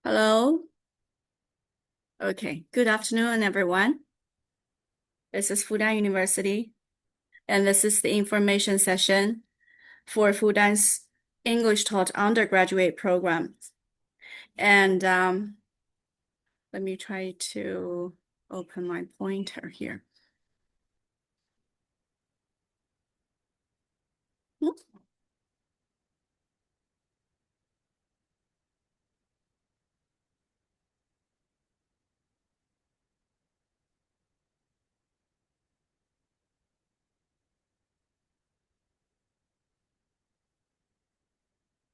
Hello. Okay. Good afternoon, everyone. This is Fudan University, and this is the information session for Fudan's English taught undergraduate program. And let me try to open my pointer here.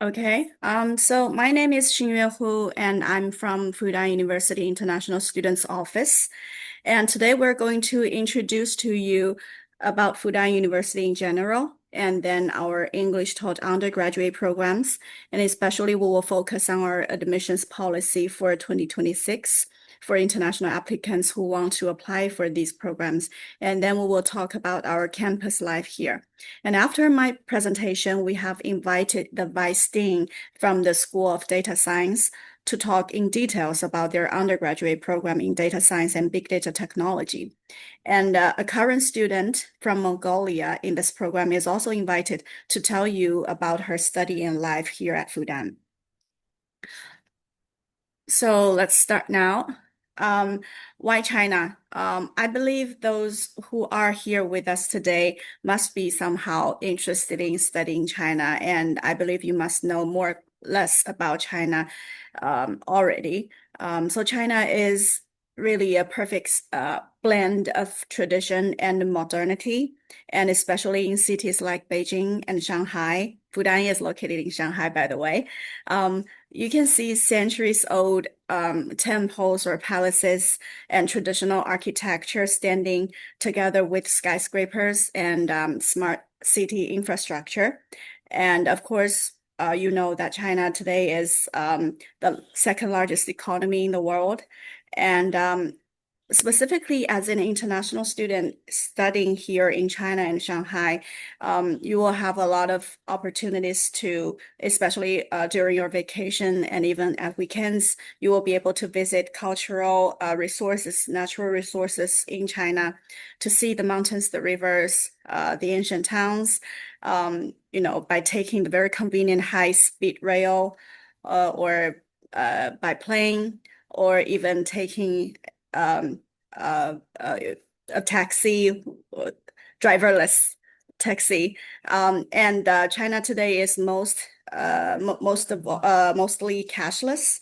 Okay. So my name is Xingyue Hu, and I'm from Fudan University International Students Office. And today we're going to introduce to you about Fudan University in general, and then our English taught undergraduate programs. And especially we will focus on our admissions policy for 2026 for international applicants who want to apply for these programs. And then we will talk about our campus life here. And after my presentation, we have invited the Vice Dean from the School of Data Science to talk in details about their undergraduate program in data science and big data technology. And a current student from Mongolia in this program is also invited to tell you about her study and life here at Fudan. So let's start now. Why China? I believe those who are here with us today must be somehow interested in studying China, and I believe you must know more less about China already. So China is really a perfect blend of tradition and modernity, and especially in cities like Beijing and Shanghai. Fudan is located in Shanghai, by the way. You can see centuries old temples or palaces and traditional architecture standing together with skyscrapers and smart city infrastructure. And of course, you know that China today is the second largest economy in the world. And specifically as an international student studying here in China and Shanghai, you will have a lot of opportunities to, especially during your vacation and even at weekends, you will be able to visit cultural resources, natural resources in China to see the mountains, the rivers, the ancient towns, by taking the very convenient high-speed rail or by plane or even taking um, uh, uh, a taxi, driverless taxi. And China today is mostly cashless.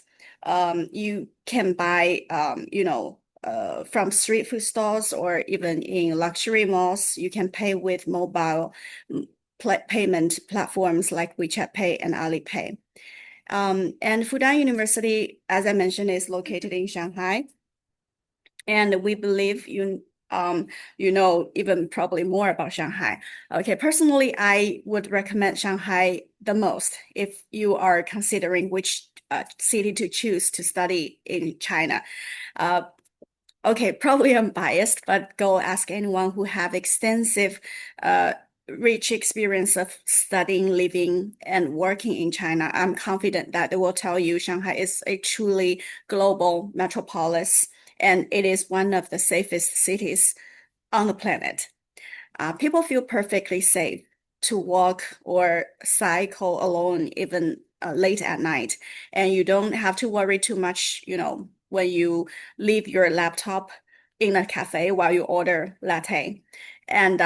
You can buy, from street food stalls or even in luxury malls. You can pay with mobile payment platforms like WeChat Pay and Alipay. And Fudan University, as I mentioned, is located in Shanghai. And we believe you know even probably more about Shanghai. Okay, personally, I would recommend Shanghai the most if you are considering which city to choose to study in China. Uh, okay, probably I'm biased, but go ask anyone who have extensive rich experience of studying, living, and working in China. I'm confident that they will tell you Shanghai is a truly global metropolis, and it is one of the safest cities on the planet. People feel perfectly safe to walk or cycle alone, even late at night, and you don't have to worry too much, when you leave your laptop in a cafe while you order latte. And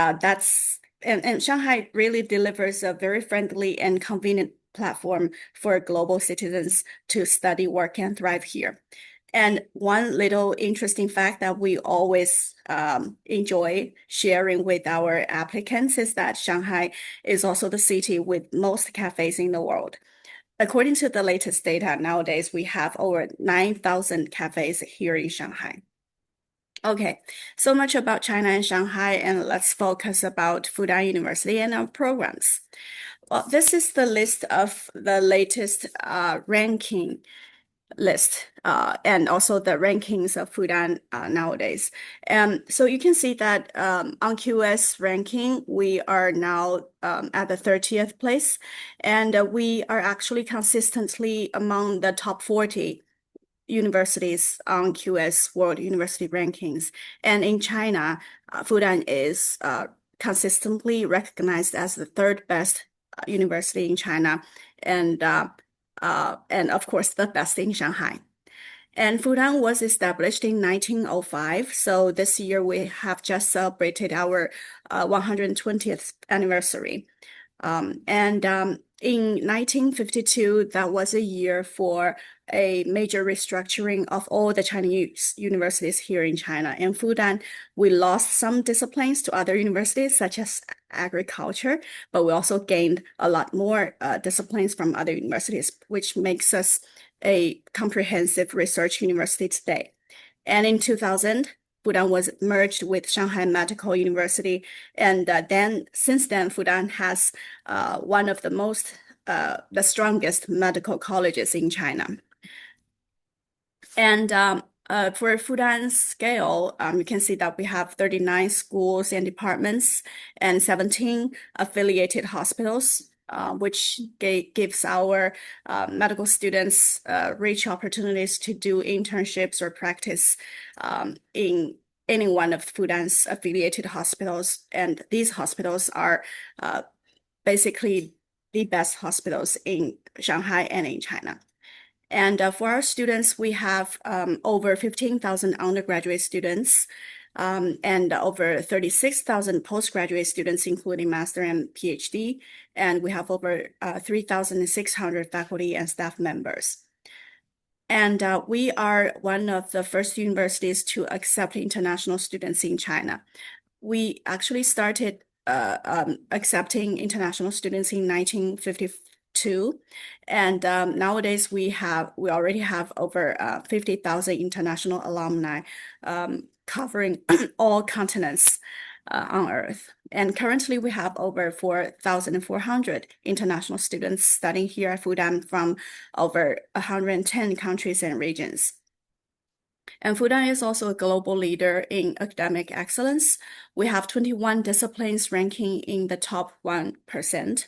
and Shanghai really delivers a very friendly and convenient platform for global citizens to study, work, and thrive here. And one little interesting fact that we always enjoy sharing with our applicants is that Shanghai is also the city with most cafes in the world. According to the latest data, nowadays we have over 9,000 cafes here in Shanghai. Okay, so much about China and Shanghai, and let's focus about Fudan University and our programs. Well, this is the list of the latest ranking list and also the rankings of Fudan nowadays. So you can see that on QS ranking, we are now at the 30th place, and we are actually consistently among the top 40 universities on QS World University Rankings. And in China, Fudan is consistently recognized as the third best university in China, and of course the best in Shanghai. And Fudan was established in 1905. So this year we have just celebrated our 120th anniversary. In 1952, that was a year for a major restructuring of all the Chinese universities here in China. In Fudan, we lost some disciplines to other universities, such as agriculture, but we also gained a lot more disciplines from other universities, which makes us a comprehensive research university today. And in 2000, Fudan was merged with Shanghai Medical University, and since then, Fudan has one of the strongest medical colleges in China. And for Fudan's scale, you can see that we have 39 schools and departments and 17 affiliated hospitals, which gives our medical students rich opportunities to do internships or practice in any one of Fudan's affiliated hospitals. And these hospitals are basically the best hospitals in Shanghai and in China. And for our students, we have over 15,000 undergraduate students and over 36,000 postgraduate students, including master and PhD. And we have over 3,600 faculty and staff members. And we are one of the first universities to accept international students in China. We actually started accepting international students in 1952. And nowadays we already have over 50,000 international alumni covering all continents on Earth. And currently we have over 4,400 international students studying here at Fudan from over 110 countries and regions. And Fudan is also a global leader in academic excellence. We have 21 disciplines ranking in the top 1%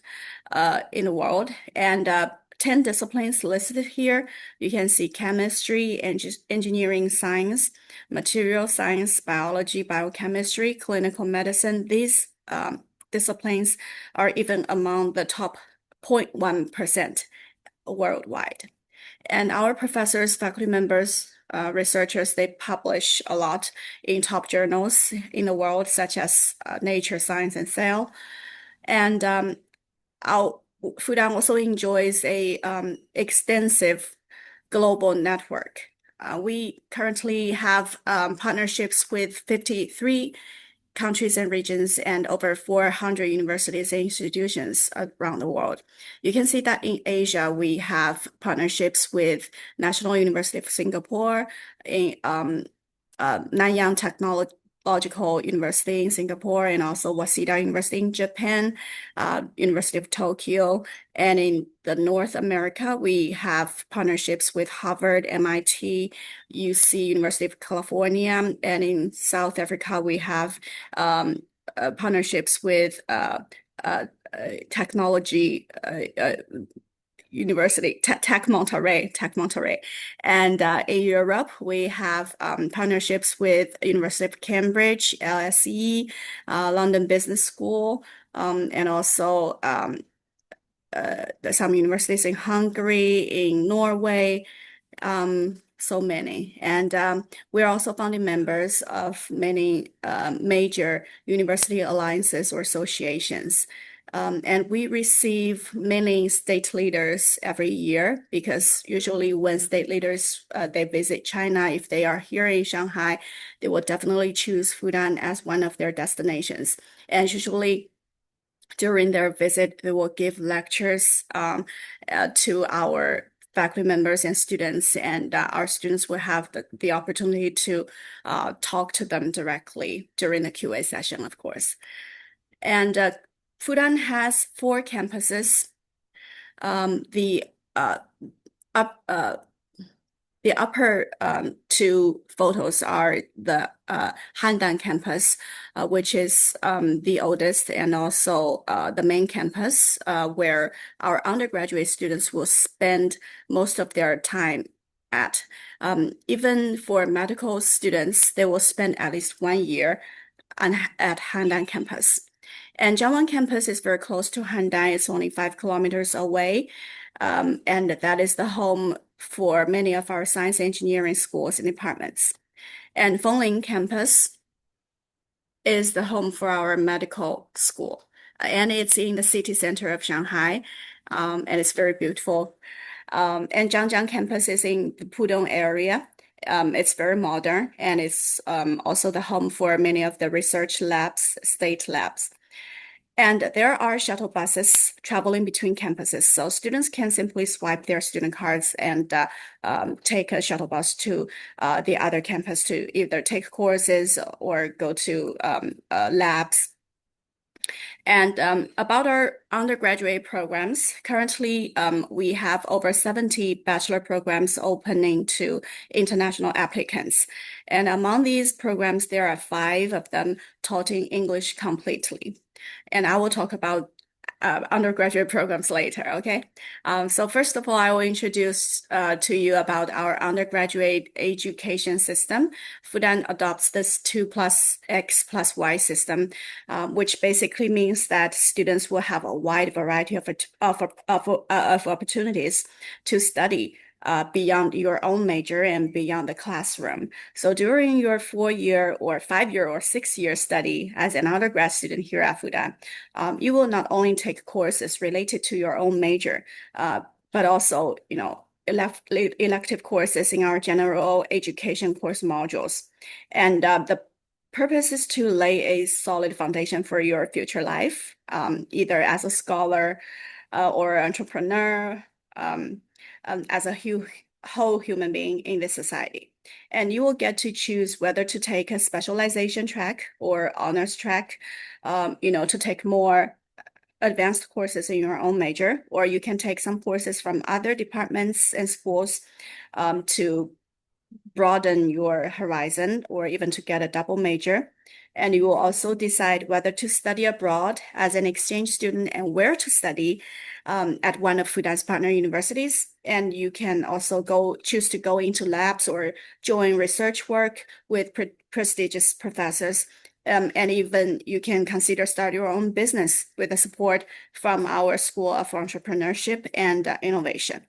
in the world, and 10 disciplines listed here. You can see chemistry, engineering science, material science, biology, biochemistry, clinical medicine. These disciplines are even among the top 0.1% worldwide. And our professors, faculty members, researchers, they publish a lot in top journals in the world, such as Nature, Science, and Cell. And our Fudan also enjoys a extensive global network. We currently have partnerships with 53 countries and regions and over 400 universities and institutions around the world. You can see that in Asia, we have partnerships with National University of Singapore, in Nanyang Technological University in Singapore, and also Waseda University in Japan, University of Tokyo. And in the North America, we have partnerships with Harvard, MIT, UC, University of California. And in South Africa, we have partnerships with technology University, Tech Monterey. And in Europe, we have partnerships with University of Cambridge, LSE, London Business School, and also some universities in Hungary, in Norway, so many. And we're also founding members of many major university alliances or associations. And we receive many state leaders every year, because usually when state leaders they visit China, if they are here in Shanghai, they will definitely choose Fudan as one of their destinations. And usually during their visit, they will give lectures to our faculty members and students, and our students will have the opportunity to talk to them directly during the QA session, of course. And Fudan has 4 campuses. The upper 2 photos are the Handan campus, which is the oldest, and also the main campus, where our undergraduate students will spend most of their time at. Even for medical students, they will spend at least 1 year at Handan campus. And Jiangwan campus is very close to Handan. It's only 5 kilometers away. And that is the home for many of our science engineering schools and departments. And Fenglin campus is the home for our medical school. And it's in the city center of Shanghai. And it's very beautiful. And Zhangjiang campus is in the Pudong area. It's very modern, and it's also the home for many of the research labs, state labs. And there are shuttle buses traveling between campuses, so students can simply swipe their student cards and take a shuttle bus to the other campus to either take courses or go to labs. And about our undergraduate programs, currently we have over 70 bachelor programs opening to international applicants. And among these programs, there are 5 of them taught in English completely. And I will talk about undergraduate programs later, okay? So first of all, I will introduce to you about our undergraduate education system. Fudan adopts this 2 plus X plus Y system, which basically means that students will have a wide variety of opportunities to study beyond your own major and beyond the classroom. So during your 4-year or 5-year or 6-year study as an undergrad student here at Fudan, you will not only take courses related to your own major, but also, elective courses in our general education course modules. And the purpose is to lay a solid foundation for your future life, either as a scholar or entrepreneur, as a whole human being in this society. And you will get to choose whether to take a specialization track or honors track, to take more advanced courses in your own major, or you can take some courses from other departments and schools to broaden your horizon or even to get a double major. And you will also decide whether to study abroad as an exchange student and where to study at one of Fudan's partner universities. And you can also choose to go into labs or join research work with prestigious professors. And even you can consider start your own business with the support from our School of Entrepreneurship and Innovation.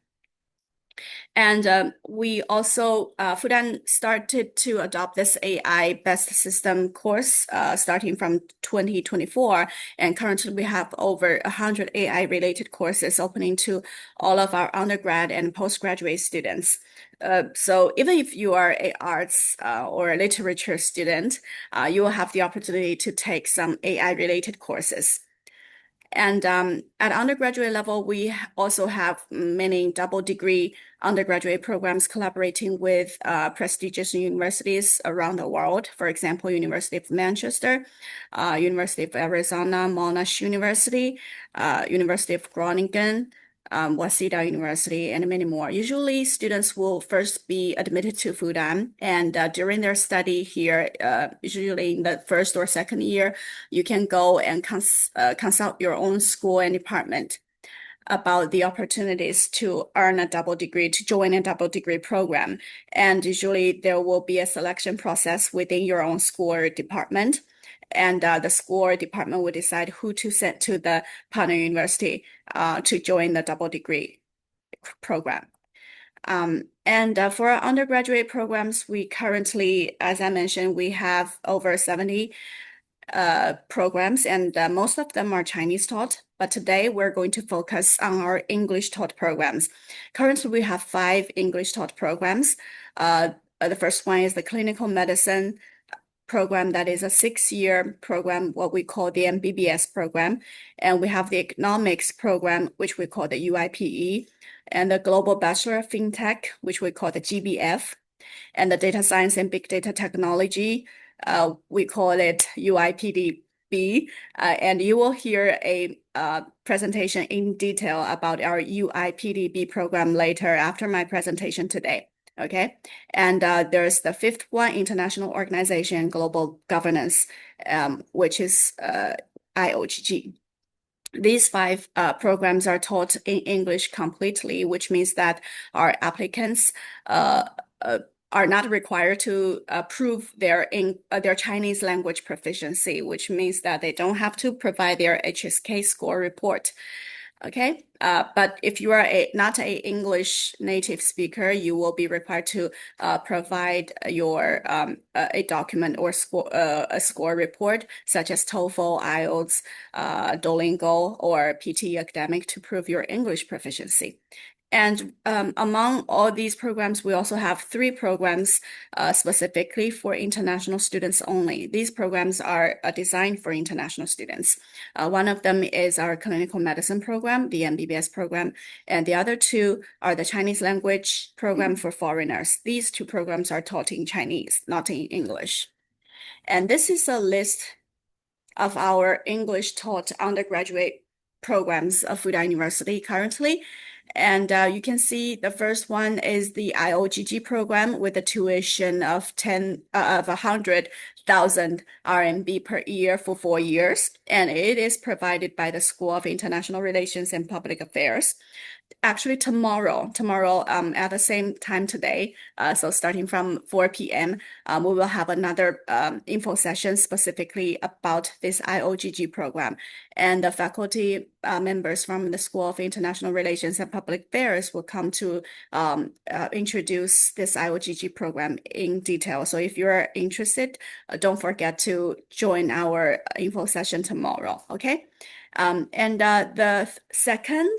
And we also, Fudan started to adopt this AI best system course starting from 2024. And currently we have over 100 AI related courses opening to all of our undergrad and postgraduate students. So even if you are an arts or a literature student, you will have the opportunity to take some AI related courses. And at undergraduate level, we also have many double degree undergraduate programs collaborating with prestigious universities around the world. For example, University of Manchester, University of Arizona, Monash University, University of Groningen, Waseda University, and many more. Usually, students will first be admitted to Fudan, and during their study here, usually in the first or second year, you can go and consult your own school and department about the opportunities to earn a double degree, to join a double degree program. And usually, there will be a selection process within your own school or department. And the school or department will decide who to send to the partner university to join the double degree program. And for our undergraduate programs, we currently, as I mentioned, we have over 70 programs, and most of them are Chinese taught. But today we're going to focus on our English taught programs. Currently, we have 5 English taught programs. The first one is the clinical medicine program that is a 6-year program, what we call the MBBS program. And we have the economics program, which we call the UIPE, and the Global Bachelor of FinTech, which we call the GBF, and the data science and big data technology, we call it UIPDB. And you will hear a presentation in detail about our UIPDB program later after my presentation today. Okay, and there's the 5th one, International Organization Global Governance, which is IOGG. These five programs are taught in English completely, which means that our applicants uh, uh, are not required to prove their Chinese language proficiency, which means that they don't have to provide their HSK score report. Okay, but if you are not a English native speaker, you will be required to provide your a document or a score report, such as TOEFL, IELTS, Duolingo, or PT Academic to prove your English proficiency. And among all these programs, we also have three programs specifically for international students only. These programs are designed for international students. One of them is our clinical medicine program, the MBBS program, and the other two are the Chinese language program for foreigners. These two programs are taught in Chinese, not in English. And this is a list of our English taught undergraduate programs of Fudan University currently. And you can see the first one is the IOGG program with a tuition of 100,000 RMB per year for 4 years. And it is provided by the School of International Relations and Public Affairs. Actually, tomorrow at the same time today, so starting from 4 p.m., we will have another info session specifically about this IOGG program. And the faculty members from the School of International Relations and Public Affairs will come to introduce this IOGG program in detail. So if you're interested, don't forget to join our info session tomorrow, okay? And the second,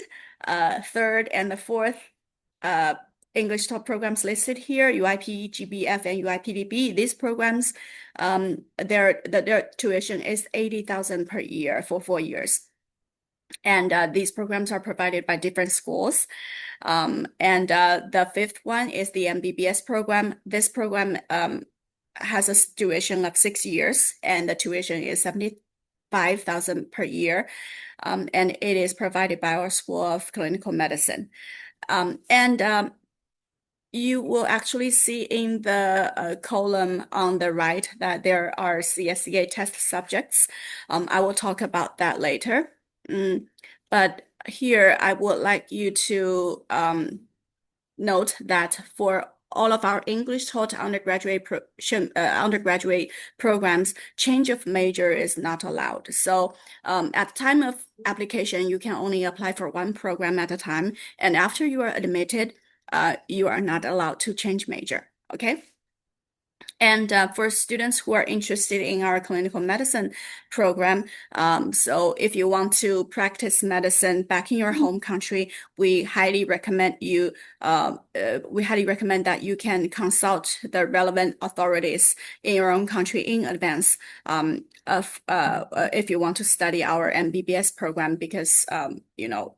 third, and the fourth English top programs listed here, UIPGBF and UIPDB. These programs, their tuition is 80,000 per year for 4 years. And these programs are provided by different schools. And the fifth one is the MBBS program. This program has a tuition of 6 years, and the tuition is 75,000 per year. And it is provided by our School of Clinical Medicine. You will actually see in the column on the right that there are CSCA test subjects. I will talk about that later. But here I would like you to note that for all of our English taught undergraduate programs, change of major is not allowed. So at the time of application, you can only apply for one program at a time. And after you are admitted, you are not allowed to change major, okay? And for students who are interested in our clinical medicine program, so if you want to practice medicine back in your home country, we highly recommend that you can consult the relevant authorities in your own country in advance if you want to study our MBBS program, because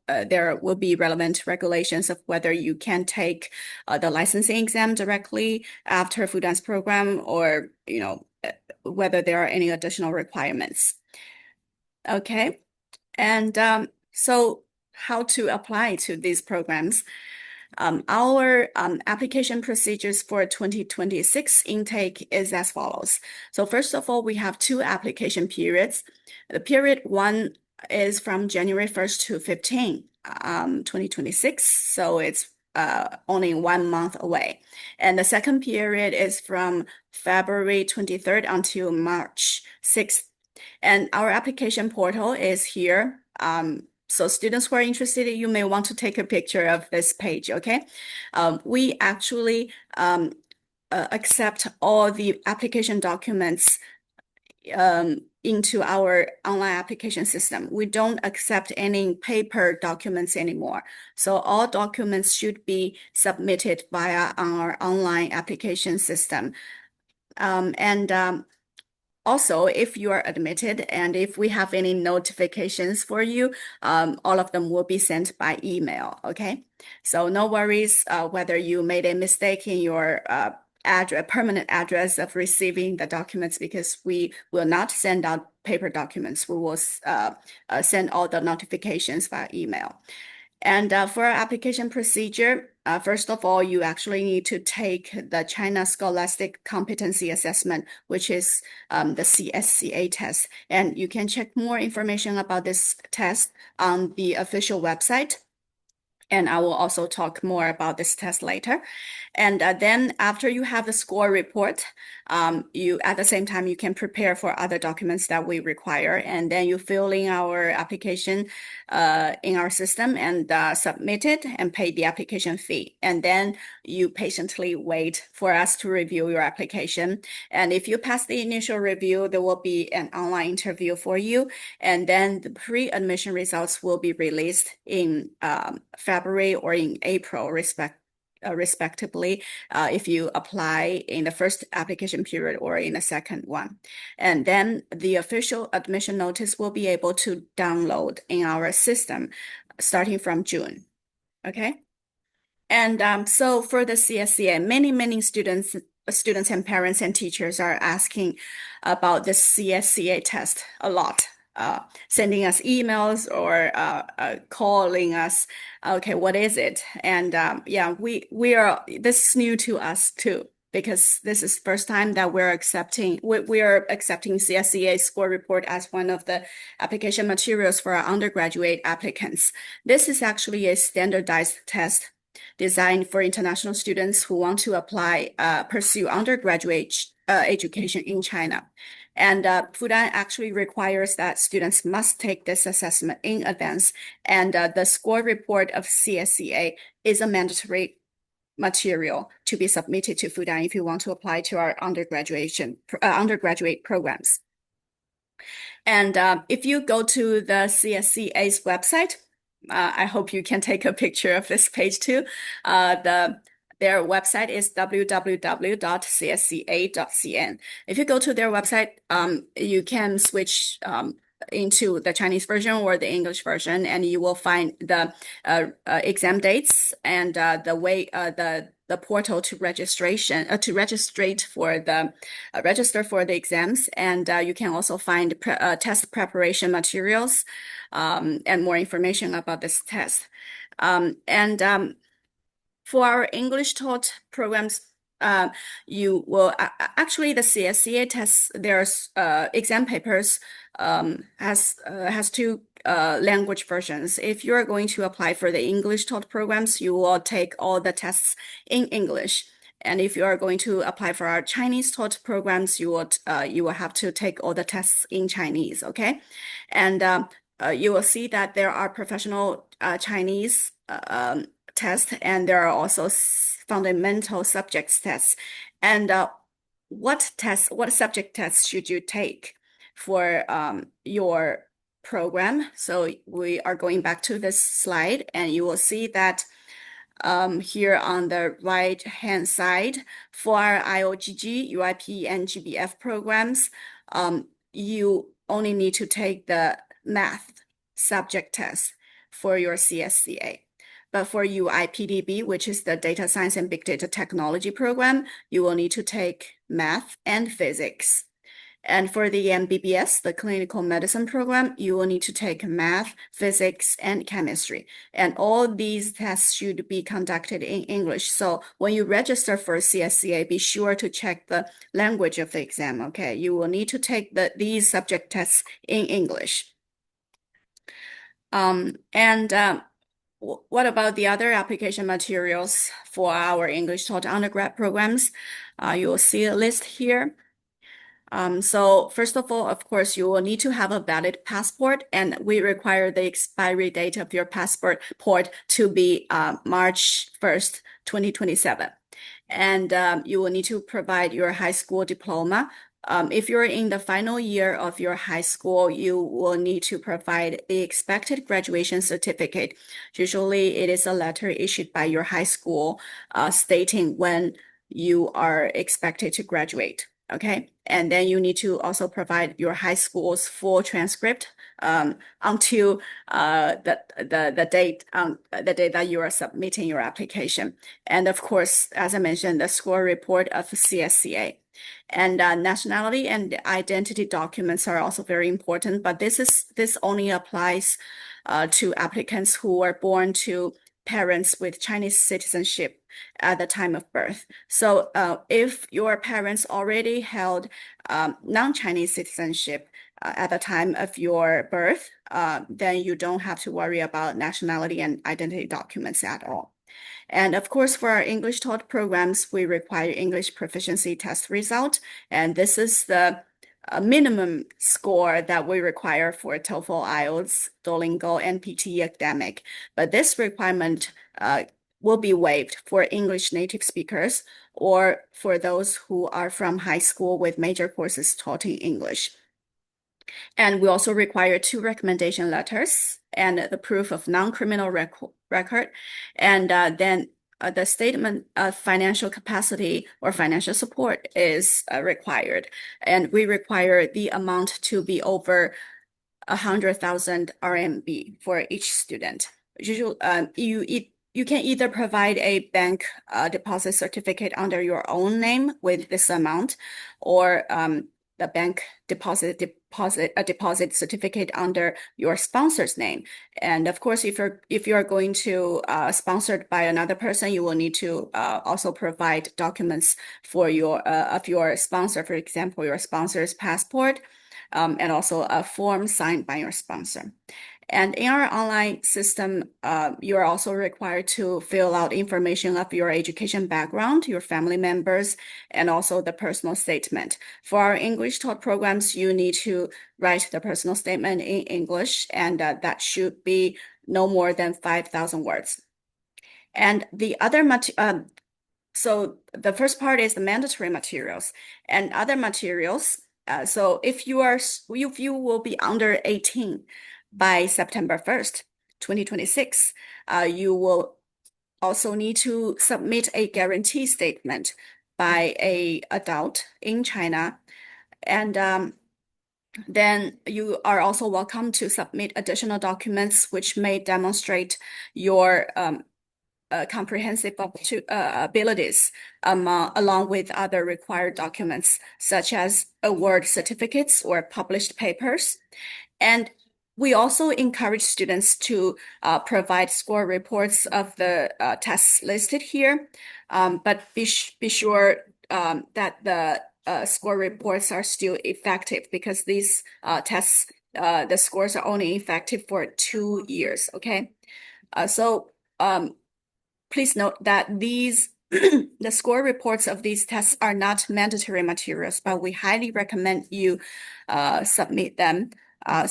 there will be relevant regulations of whether you can take the licensing exam directly after Fudan's program, or whether there are any additional requirements. Okay, and so how to apply to these programs? Our application procedures for 2026 intake is as follows. So first of all, we have two application periods. The period one is from January 1st to 15, 2026. So it's only 1 month away. And the second period is from February 23rd until March 6th. And our application portal is here. So students who are interested, you may want to take a picture of this page, okay? We actually accept all the application documents into our online application system. We don't accept any paper documents anymore. So all documents should be submitted via our online application system. Also, if you are admitted and if we have any notifications for you, all of them will be sent by email, okay? So no worries whether you made a mistake in your permanent address of receiving the documents, because we will not send out paper documents. We will send all the notifications via email. And for our application procedure, first of all, you actually need to take the China Scholastic Competency Assessment, which is the CSCA test. And you can check more information about this test on the official website. And I will also talk more about this test later. And then after you have the score report, you at the same time you can prepare for other documents that we require, and then you fill in our application in our system and submit it and pay the application fee. And then you patiently wait for us to review your application. And if you pass the initial review, there will be an online interview for you, and then the pre-admission results will be released in February or in April, respectively, if you apply in the first application period or in the second one. And then the official admission notice will be able to download in our system starting from June. Okay. And so for the CSCA, many students and parents and teachers are asking about the CSCA test a lot. Sending us emails or calling us. Okay, what is it? And yeah, we are. This is new to us too, because this is first time that we are accepting CSCA score report as one of the application materials for our undergraduate applicants. This is actually a standardized test designed for international students who want to pursue undergraduate education in China. And Fudan actually requires that students must take this assessment in advance. And the score report of CSCA is a mandatory material to be submitted to Fudan if you want to apply to our undergraduate programs. And if you go to the CSCA's website, I hope you can take a picture of this page too. Their website is www.csca.cn. If you go to their website, you can switch into the Chinese version or the English version, and you will find the exam dates and the portal to register for the exams, and you can also find test preparation materials and more information about this test. For our English taught programs, you will actually the CSCA tests. There's exam papers has two language versions. If you're going to apply for the English taught programs, you will take all the tests in English. And if you are going to apply for our Chinese taught programs, you will have to take all the tests in Chinese. Okay, and you will see that there are professional Chinese tests, and there are also fundamental subjects tests. And what subject tests should you take for your program? So we are going back to this slide, and you will see that here on the right-hand side, for our IOGG, UIP, and GBF programs, you only need to take the math subject test for your CSCA. But for UIPDB, which is the Data Science and Big Data Technology program, you will need to take math and physics. And for the MBBS, the Clinical Medicine program, you will need to take math, physics, and chemistry. And all these tests should be conducted in English. So when you register for CSCA, be sure to check the language of the exam, okay? You will need to take these subject tests in English. What about the other application materials for our English taught undergrad programs? You will see a list here. So first of all, of course, you will need to have a valid passport, and we require the expiry date of your passport to be March 1st, 2027. And you will need to provide your high school diploma. If you're in the final year of your high school, you will need to provide the expected graduation certificate. Usually, it is a letter issued by your high school stating when you are expected to graduate. Okay, and then you need to also provide your high school's full transcript until the date that you are submitting your application. And of course, as I mentioned, the score report of CSCA. And nationality and identity documents are also very important, but this only applies to applicants who were born to parents with Chinese citizenship at the time of birth. So if your parents already held non-Chinese citizenship at the time of your birth, then you don't have to worry about nationality and identity documents at all. And of course, for our English taught programs, we require English proficiency test result. And this is the minimum score that we require for TOEFL, IELTS, Duolingo, and PTE academic. But this requirement will be waived for English native speakers or for those who are from high school with major courses taught in English. And we also require 2 recommendation letters and the proof of non-criminal record. And then the statement of financial capacity or financial support is required. And we require the amount to be over 100,000 RMB for each student. You can either provide a bank deposit certificate under your own name with this amount, or the bank deposit certificate under your sponsor's name. And of course, if you're going to sponsored by another person, you will need to also provide documents for your sponsor. For example, your sponsor's passport, and also a form signed by your sponsor. And in our online system, you're also required to fill out information of your education background, your family members, and also the personal statement. For our English taught programs, you need to write the personal statement in English, and that should be no more than 5,000 words. And the other so the first part is the mandatory materials and other materials. So if you will be under 18 by September 1st, 2026, you will also need to submit a guarantee statement by an adult in China. And then you are also welcome to submit additional documents which may demonstrate your comprehensive abilities along with other required documents, such as award certificates or published papers. And we also encourage students to provide score reports of the tests listed here, but be sure that the score reports are still effective, because these tests, the scores are only effective for 2 years, okay? So please note that these the score reports of these tests are not mandatory materials, but we highly recommend you submit them for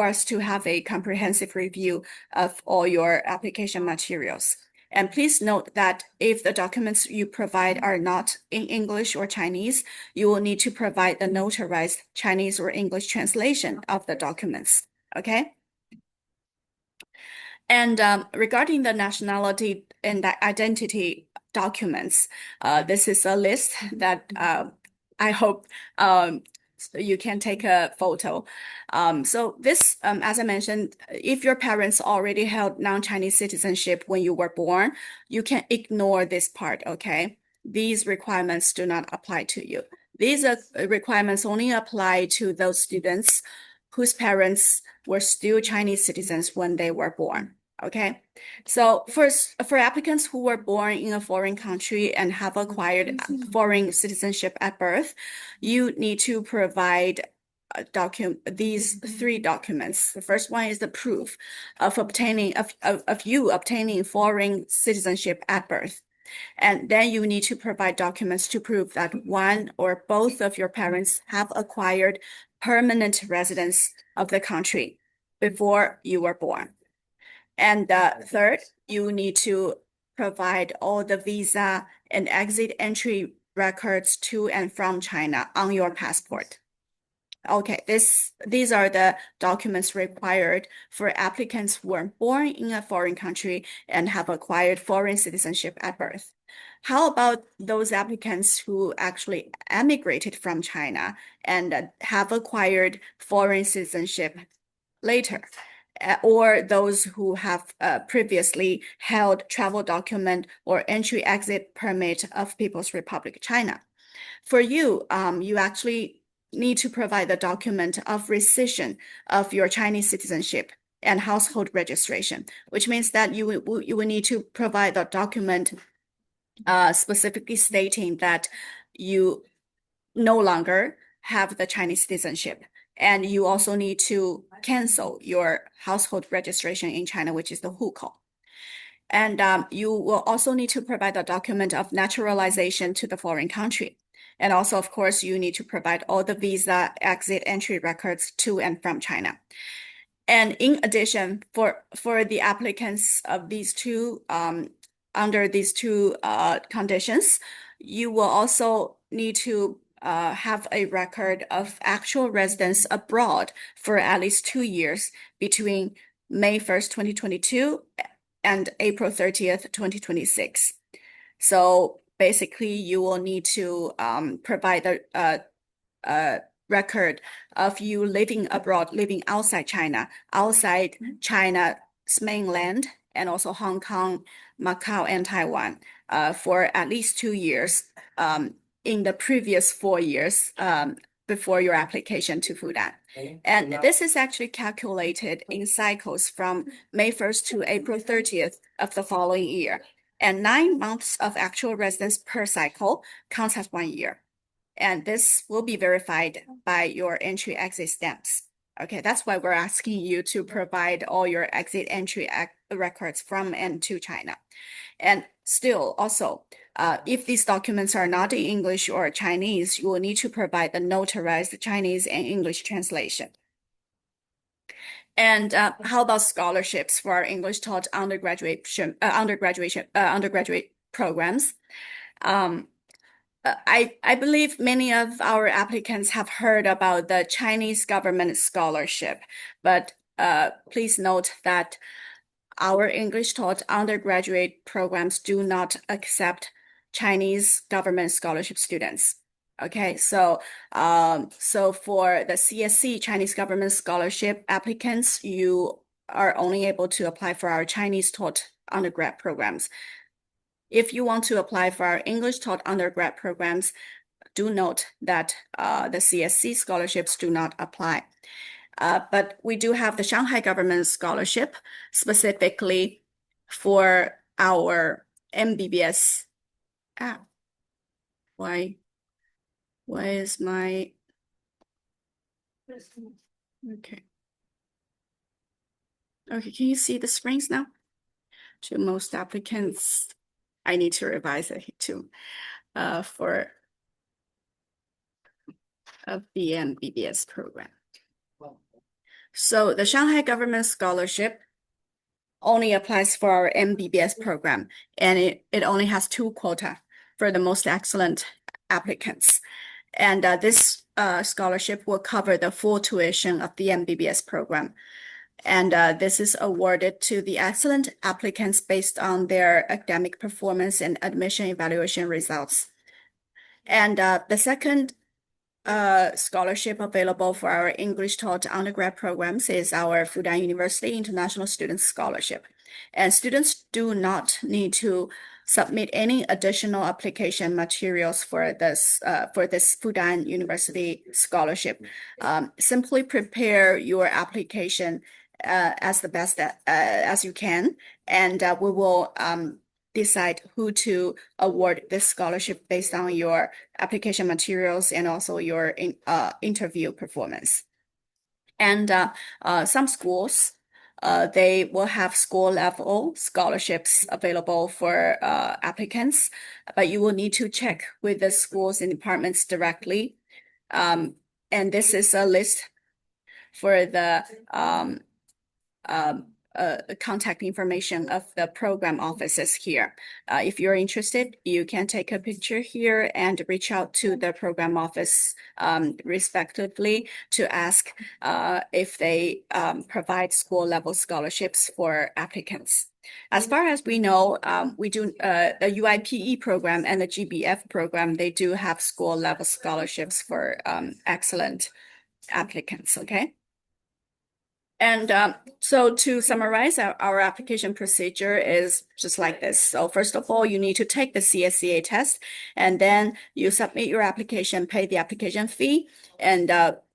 us to have a comprehensive review of all your application materials. And please note that if the documents you provide are not in English or Chinese, you will need to provide the notarized Chinese or English translation of the documents, okay? And regarding the nationality and the identity documents, this is a list that I hope you can take a photo. So this, as I mentioned, if your parents already held non-Chinese citizenship when you were born, you can ignore this part, okay? These requirements do not apply to you. These requirements only apply to those students whose parents were still Chinese citizens when they were born. Okay, so first, for applicants who were born in a foreign country and have acquired foreign citizenship at birth, you need to provide these 3 documents. The first one is the proof of you obtaining foreign citizenship at birth. And then you need to provide documents to prove that one or both of your parents have acquired permanent residence of the country before you were born. And third, you need to provide all the visa and exit entry records to and from China on your passport. Okay, these are the documents required for applicants who were born in a foreign country and have acquired foreign citizenship at birth. How about those applicants who actually emigrated from China and have acquired foreign citizenship later? Or those who have previously held travel document or entry-exit permit of People's Republic China. For you, you actually need to provide the document of rescission of your Chinese citizenship and household registration, which means that you will need to provide a document specifically stating that you no longer have the Chinese citizenship. And you also need to cancel your household registration in China, which is the 户口. And you will also need to provide a document of naturalization to the foreign country. And also, of course, you need to provide all the visa, exit, entry records to and from China. And in addition, for the applicants of these two, under these two conditions, you will also need to have a record of actual residence abroad for at least 2 years between May 1st, 2022 and April 30th, 2026. So basically, you will need to provide a record of you living abroad, living outside China's mainland, and also Hong Kong, Macau, and Taiwan for at least 2 years in the previous 4 years before your application to Fudan. And this is actually calculated in cycles from May 1st to April 30th of the following year. And 9 months of actual residence per cycle counts as 1 year. And this will be verified by your entry exit stamps. Okay, that's why we're asking you to provide all your exit entry records from and to China. And still, also, if these documents are not in English or Chinese, you will need to provide the notarized Chinese and English translation. And how about scholarships for our English taught undergraduate programs? I believe many of our applicants have heard about the Chinese government scholarship, but please note that our English taught undergraduate programs do not accept Chinese government scholarship students. Okay, so for the CSC Chinese government scholarship applicants, you are only able to apply for our Chinese taught undergrad programs. If you want to apply for our English taught undergrad programs, do note that the CSC scholarships do not apply. But we do have the Shanghai government scholarship specifically for our MBBS. Why is my... Okay. Okay, can you see the screens now? To most applicants, I need to revise it too for a BMBBS program. So the Shanghai government scholarship only applies for our MBBS program, and it only has 2 quota for the most excellent applicants. And this scholarship will cover the full tuition of the MBBS program. And this is awarded to the excellent applicants based on their academic performance and admission evaluation results. And the second scholarship available for our English taught undergrad programs is our Fudan University International Student Scholarship. And students do not need to submit any additional application materials for this Fudan University scholarship. Simply prepare your application as the best as you can, and we will decide who to award this scholarship based on your application materials and also your interview performance. And some schools, they will have school level scholarships available for applicants, but you will need to check with the schools and departments directly. And this is a list for the contact information of the program offices here. If you're interested, you can take a picture here and reach out to the program office respectively to ask if they provide school level scholarships for applicants. As far as we know, we do the UIPE program and the GBF program, they do have school level scholarships for excellent applicants, okay? And so to summarize, our application procedure is just like this. So first of all, you need to take the CSCA test, and then you submit your application, pay the application fee, and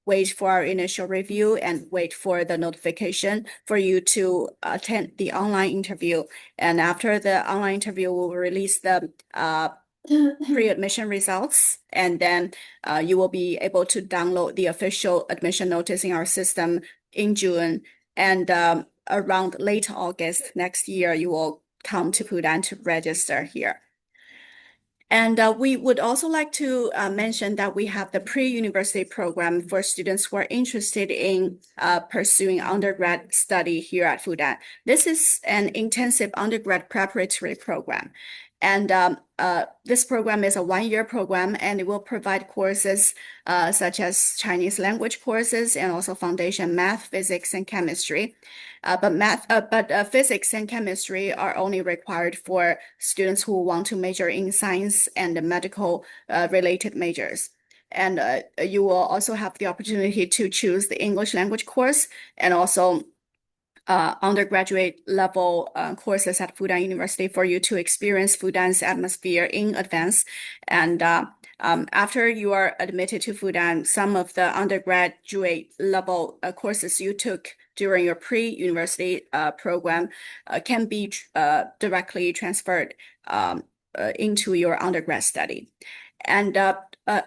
wait for our initial review and wait for the notification for you to attend the online interview. And after the online interview, we'll release the pre-admission results, and then you will be able to download the official admission notice in our system in June. And around late August next year, you will come to Fudan to register here. And we would also like to mention that we have the pre-university program for students who are interested in pursuing undergrad study here at Fudan. This is an intensive undergrad preparatory program. And this program is a one-year program, and it will provide courses such as Chinese language courses and also foundation math, physics, and chemistry. But physics and chemistry are only required for students who want to major in science and medical related majors. And you will also have the opportunity to choose the English language course and also undergraduate level courses at Fudan University for you to experience Fudan's atmosphere in advance. And after you are admitted to Fudan, some of the undergraduate level courses you took during your pre-university program can be directly transferred into your undergrad study. And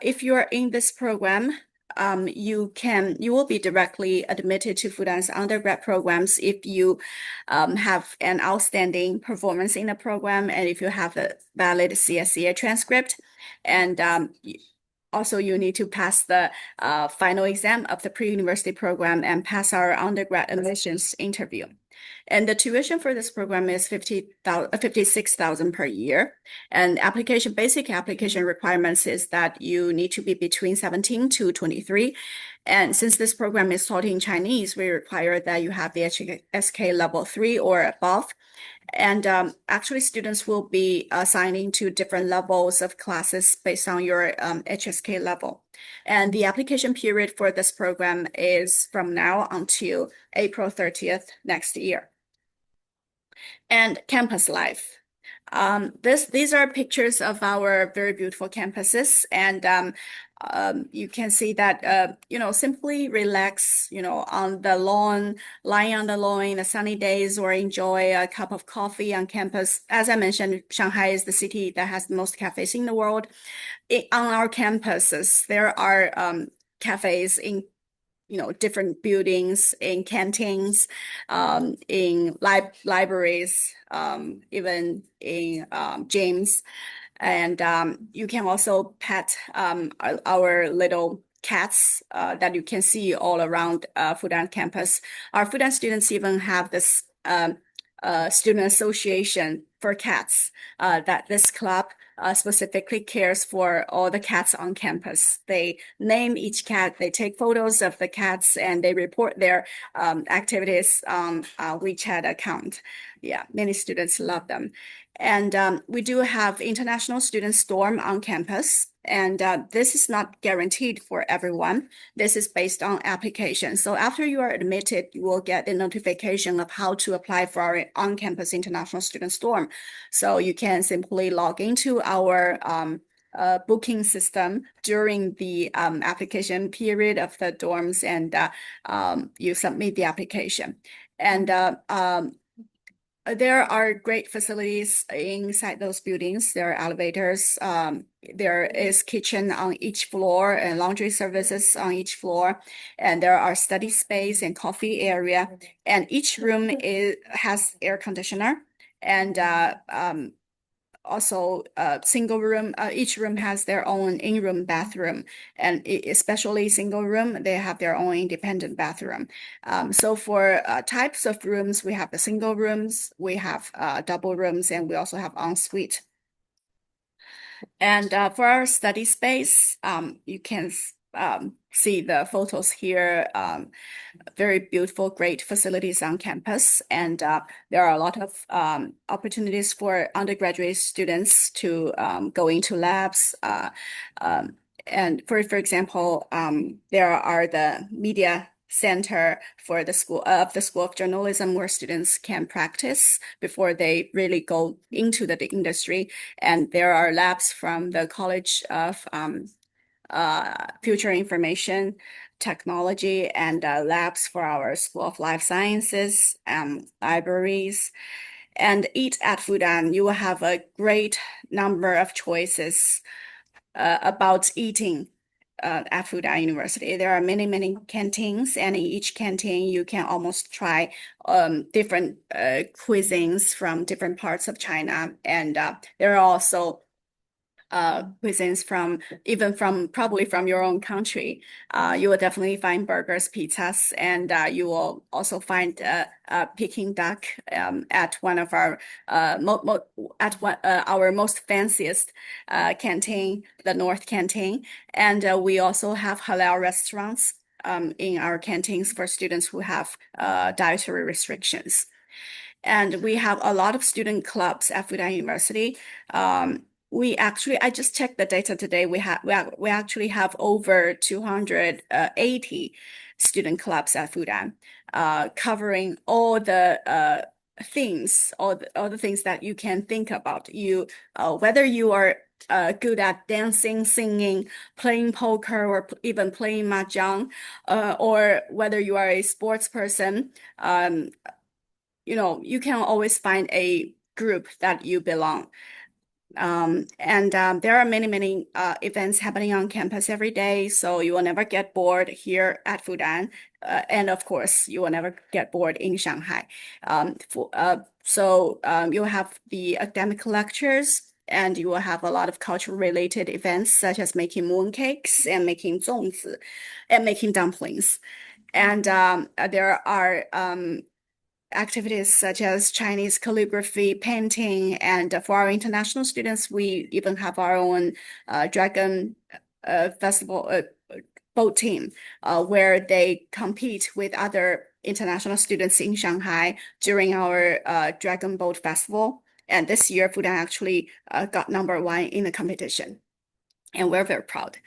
if you're in this program, you will be directly admitted to Fudan's undergrad programs if you have an outstanding performance in the program and if you have a valid CSCA transcript. And also, you need to pass the final exam of the pre-university program and pass our undergrad admissions interview. And the tuition for this program is 56,000 per year. And basic application requirements is that you need to be between 17 to 23. And since this program is taught in Chinese, we require that you have the HSK level 3 or above. And actually, students will be assigning to different levels of classes based on your HSK level. And the application period for this program is from now until April 30th next year. And campus life. These are pictures of our very beautiful campuses, and you can see that simply relax, on the lawn, lying on the lawn in the sunny days, or enjoy a cup of coffee on campus. As I mentioned, Shanghai is the city that has the most cafes in the world. On our campuses, there are cafes in different buildings, in canteens, in libraries, even in gyms. And you can also pet our little cats that you can see all around Fudan campus. Our Fudan students even have this student association for cats, that this club specifically cares for all the cats on campus. They name each cat, they take photos of the cats, and they report their activities on WeChat account. Yeah, many students love them. And we do have international students dorm on campus. And this is not guaranteed for everyone. This is based on application. So after you are admitted, you will get a notification of how to apply for our on-campus international student dorm. So you can simply log into our booking system during the application period of the dorms, and you submit the application. And there are great facilities inside those buildings. There are elevators. There is kitchen on each floor and laundry services on each floor. And there are study space and coffee area. And each room has air conditioner. And also single room, each room has their own in-room bathroom, and especially single room, they have their own independent bathroom. So for types of rooms, we have the single rooms, we have double rooms, and we also have ensuite. And for our study space, you can see the photos here. Very beautiful, great facilities on campus. And there are a lot of opportunities for undergraduate students to go into labs. And for example, there are the media center for the School of Journalism, where students can practice before they really go into the industry. And there are labs from the College of Future Information, technology and labs for our School of Life Sciences, libraries. And eat at Fudan, you will have a great number of choices about eating at Fudan University. There are many, many canteens, and in each canteen, you can almost try different cuisines from different parts of China. And there are also cuisines from even from probably from your own country. You will definitely find burgers, pizzas, and you will also find Peking duck at one of our our most fanciest canteen, the North Canteen, and we also have halal restaurants in our canteens for students who have dietary restrictions. And we have a lot of student clubs at Fudan University. I just checked the data today. We actually have over 280 student clubs at Fudan, covering all the all the things that you can think about. Whether you are good at dancing, singing, playing poker, or even playing mahjong, or whether you are a sports person, you can always find a group that you belong. And there are many, many events happening on campus every day, so you will never get bored here at Fudan. And of course, you will never get bored in Shanghai. You'll have the academic lectures, and you will have a lot of cultural-related events, such as making mooncakes and making zongzi and making dumplings. And there are activities such as Chinese calligraphy, painting, and for our international students, we even have our own Dragon Festival boat team where they compete with other international students in Shanghai during our Dragon Boat Festival. And this year, Fudan actually got #1 in the competition, and we're very proud.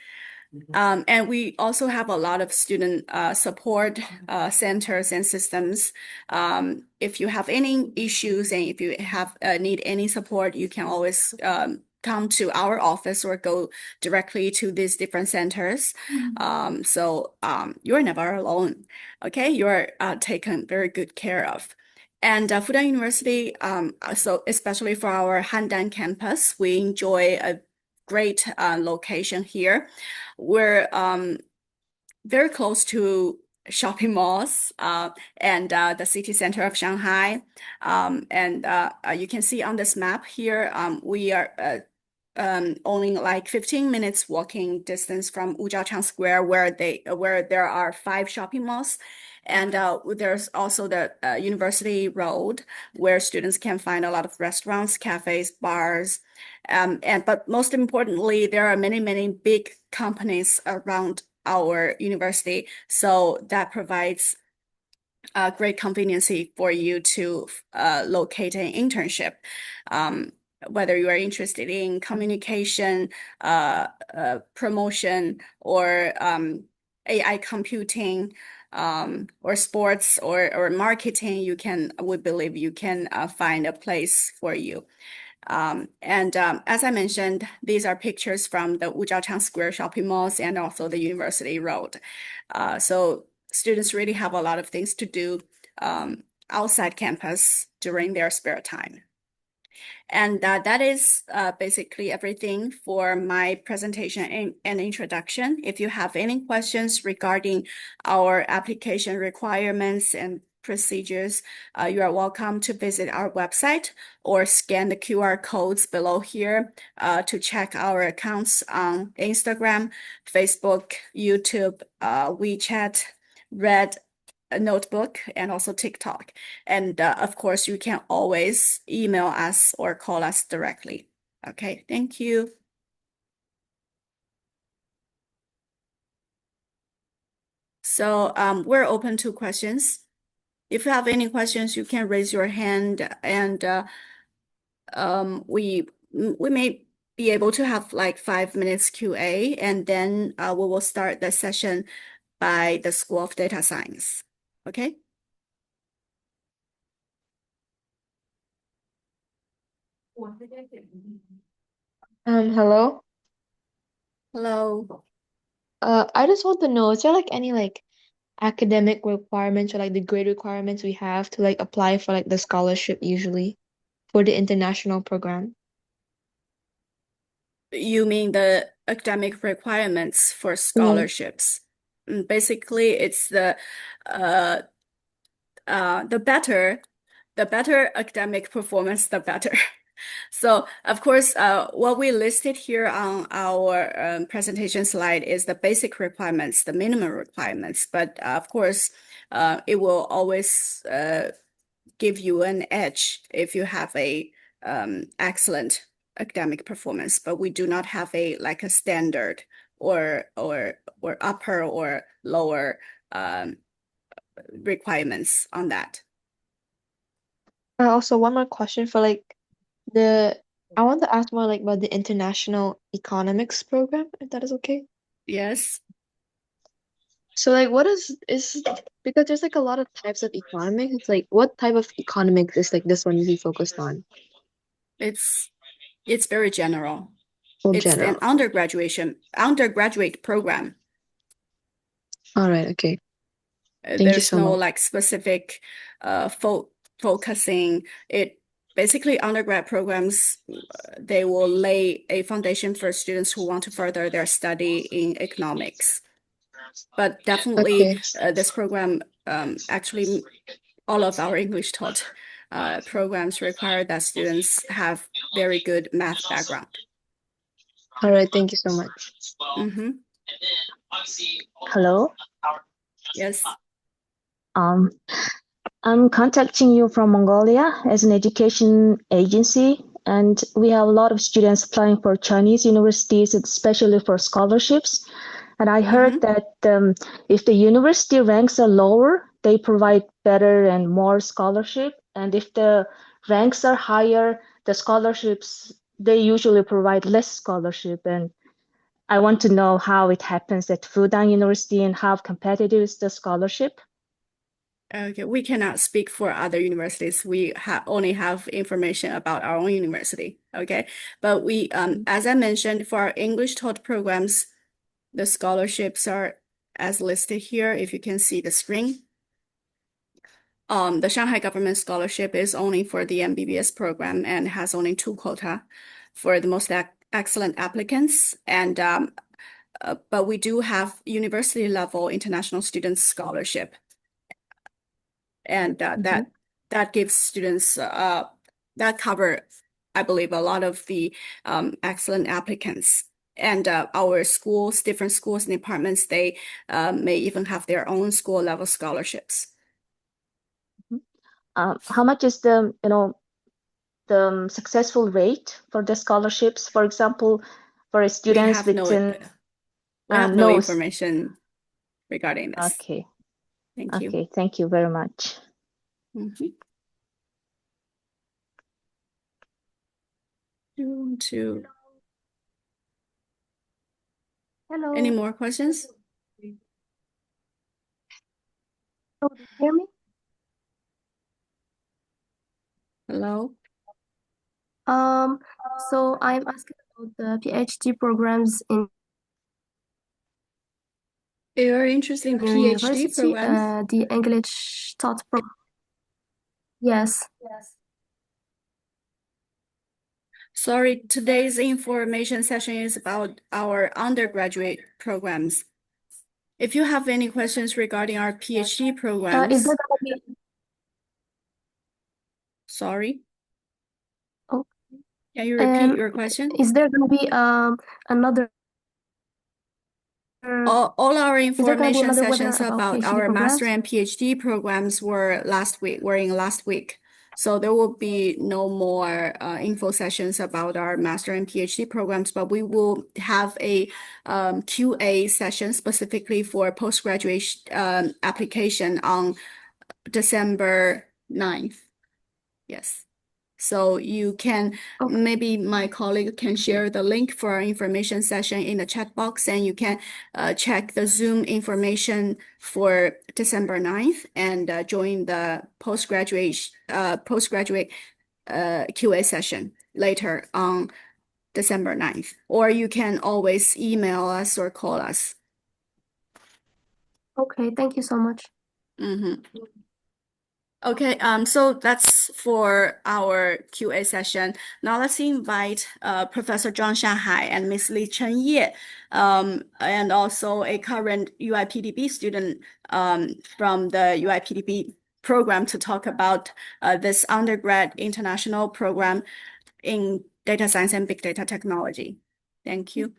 And we also have a lot of student support centers and systems. If you have any issues and if you have need any support, you can always come to our office or go directly to these different centers. You're never alone. Okay, you're taken very good care of. And Fudan University, so especially for our Handan campus, we enjoy a great location here. We're very close to shopping malls and the city center of Shanghai. And you can see on this map here, we are only like 15 minutes walking distance from Wujiaochang Square, where there are 5 shopping malls. And there's also the University Road, where students can find a lot of restaurants, cafes, bars. But most importantly, there are many, many big companies around our university. So that provides great convenience for you to locate an internship. Whether you are interested in communication, promotion, or AI computing, or sports or marketing, we believe you can find a place for you. As I mentioned, these are pictures from the Wujiaochang Square shopping malls and also the University Road. So students really have a lot of things to do outside campus during their spare time. And that is basically everything for my presentation and introduction. If you have any questions regarding our application requirements and procedures, you are welcome to visit our website or scan the QR codes below here to check our accounts on Instagram, Facebook, YouTube, WeChat, Red Notebook, and also TikTok. And of course, you can always email us or call us directly. Okay, thank you. So we're open to questions. If you have any questions, you can raise your hand, and we may be able to have like 5 minutes QA, and then we will start the session by the School of Data Science. Okay? Hello. Hello. I just want to know, is there like any like academic requirements or like the grade requirements we have to like apply for like the scholarship usually for the international program? You mean the academic requirements for Mm. scholarships? Basically, it's uh the better academic performance, the better. So, of course, what we listed here on our presentation slide is the basic requirements, the minimum requirements. But of course, it will always give you an edge if you have a excellent academic performance. But we do not have a like a standard or upper or lower um, requirements on that. Also, one more question for like the I want to ask more like about the international economics program, if that is okay. Yes, So like what is because there's like a lot of types of economics. It's like what type of economics is like this one usually focused on? it's it's very general. Well, It's an general. undergraduate program. All right, okay. Thank you There's so no much. like specific focusing. It basically undergrad programs, they will lay a foundation for students who want to further their study in economics. But definitely, Okay. this program actually all of our English taught programs require that students have very good math background. All right, thank you so much. Hmm. Hello. Yes. Um, I'm contacting you from Mongolia as an education agency, and we have a lot of students applying for Chinese universities, especially for scholarships. And I heard Hmm. that if the university ranks are lower, they provide better and more scholarship. And if the ranks are higher, the scholarships, they usually provide less scholarship. And I want to know how it happens at Fudan University and how competitive is the scholarship. Okay, we cannot speak for other universities. We ha only have information about our own university. Okay, but as I mentioned, for our English taught programs, the scholarships are as listed here. If you can see the screen, the Shanghai government scholarship is only for the MBBS program and has only two quota for the most excellent applicants. And but we do have university level international students scholarship, and Mhm. that gives students that cover, I believe, a lot of the excellent applicants. And our schools, different schools and departments, they may even have their own school level scholarships. How much is the successful rate for the scholarships? For example, for We students have with no we have no no. information regarding this. Okay, Thank you. okay, thank you very much. Mhm. To any Hello. more questions? Oh, do you hear me? Hello? Um, so I'm asking about the PhD programs in You're interested in your PhD university, programs? the English taught pro. Yes. Sorry, today's information session is about our undergraduate programs. If you have any questions regarding our PhD Is there programs, gonna be sorry, oh, can you repeat um your question? is there gonna be another All our is there gonna be information another webinar sessions about about PhD our master programs? and PhD programs were in last week. So there will be no more info sessions about our master and PhD programs, but we will have a QA session specifically for postgraduate application on December 9th. Yes. So you can, Okay. maybe my colleague can share the link for our information session in the chat box, and you can check the Zoom information for December 9th and join the postgraduate QA session later on December 9th. Or you can always email us or call us. Okay, thank you so much. Mm-hmm. Okay, so that's for our QA session. Now let's invite Professor Zhang Shanghai and Miss Li Chenye, and also a current UIPDB student from the UIPDB program to talk about this undergrad international program in data science and big data technology. Thank you.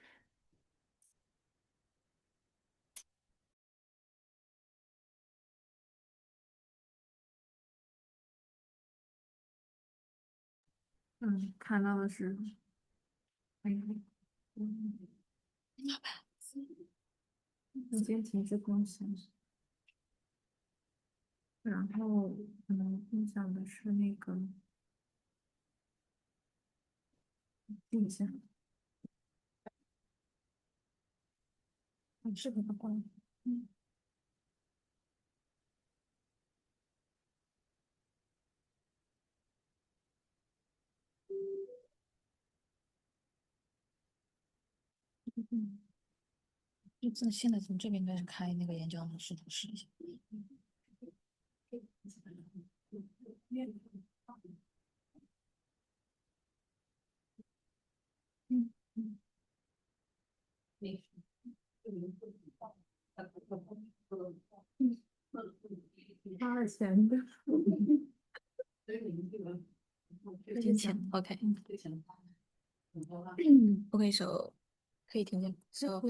Okay. Okay, so 可以听见 so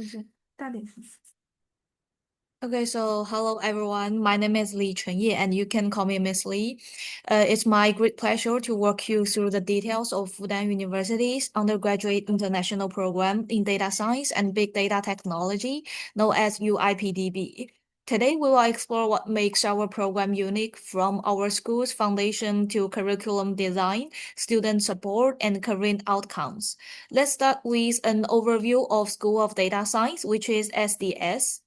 Okay, so hello everyone. My name is Li Chenye, and you can call me Miss Li. It's my great pleasure to walk you through the details of Fudan University's undergraduate international program in data science and big data technology, known as UIPDB. Today, we will explore what makes our program unique, from our school's foundation to curriculum design, student support, and career outcomes. Let's start with an overview of School of Data Science, which is SDS.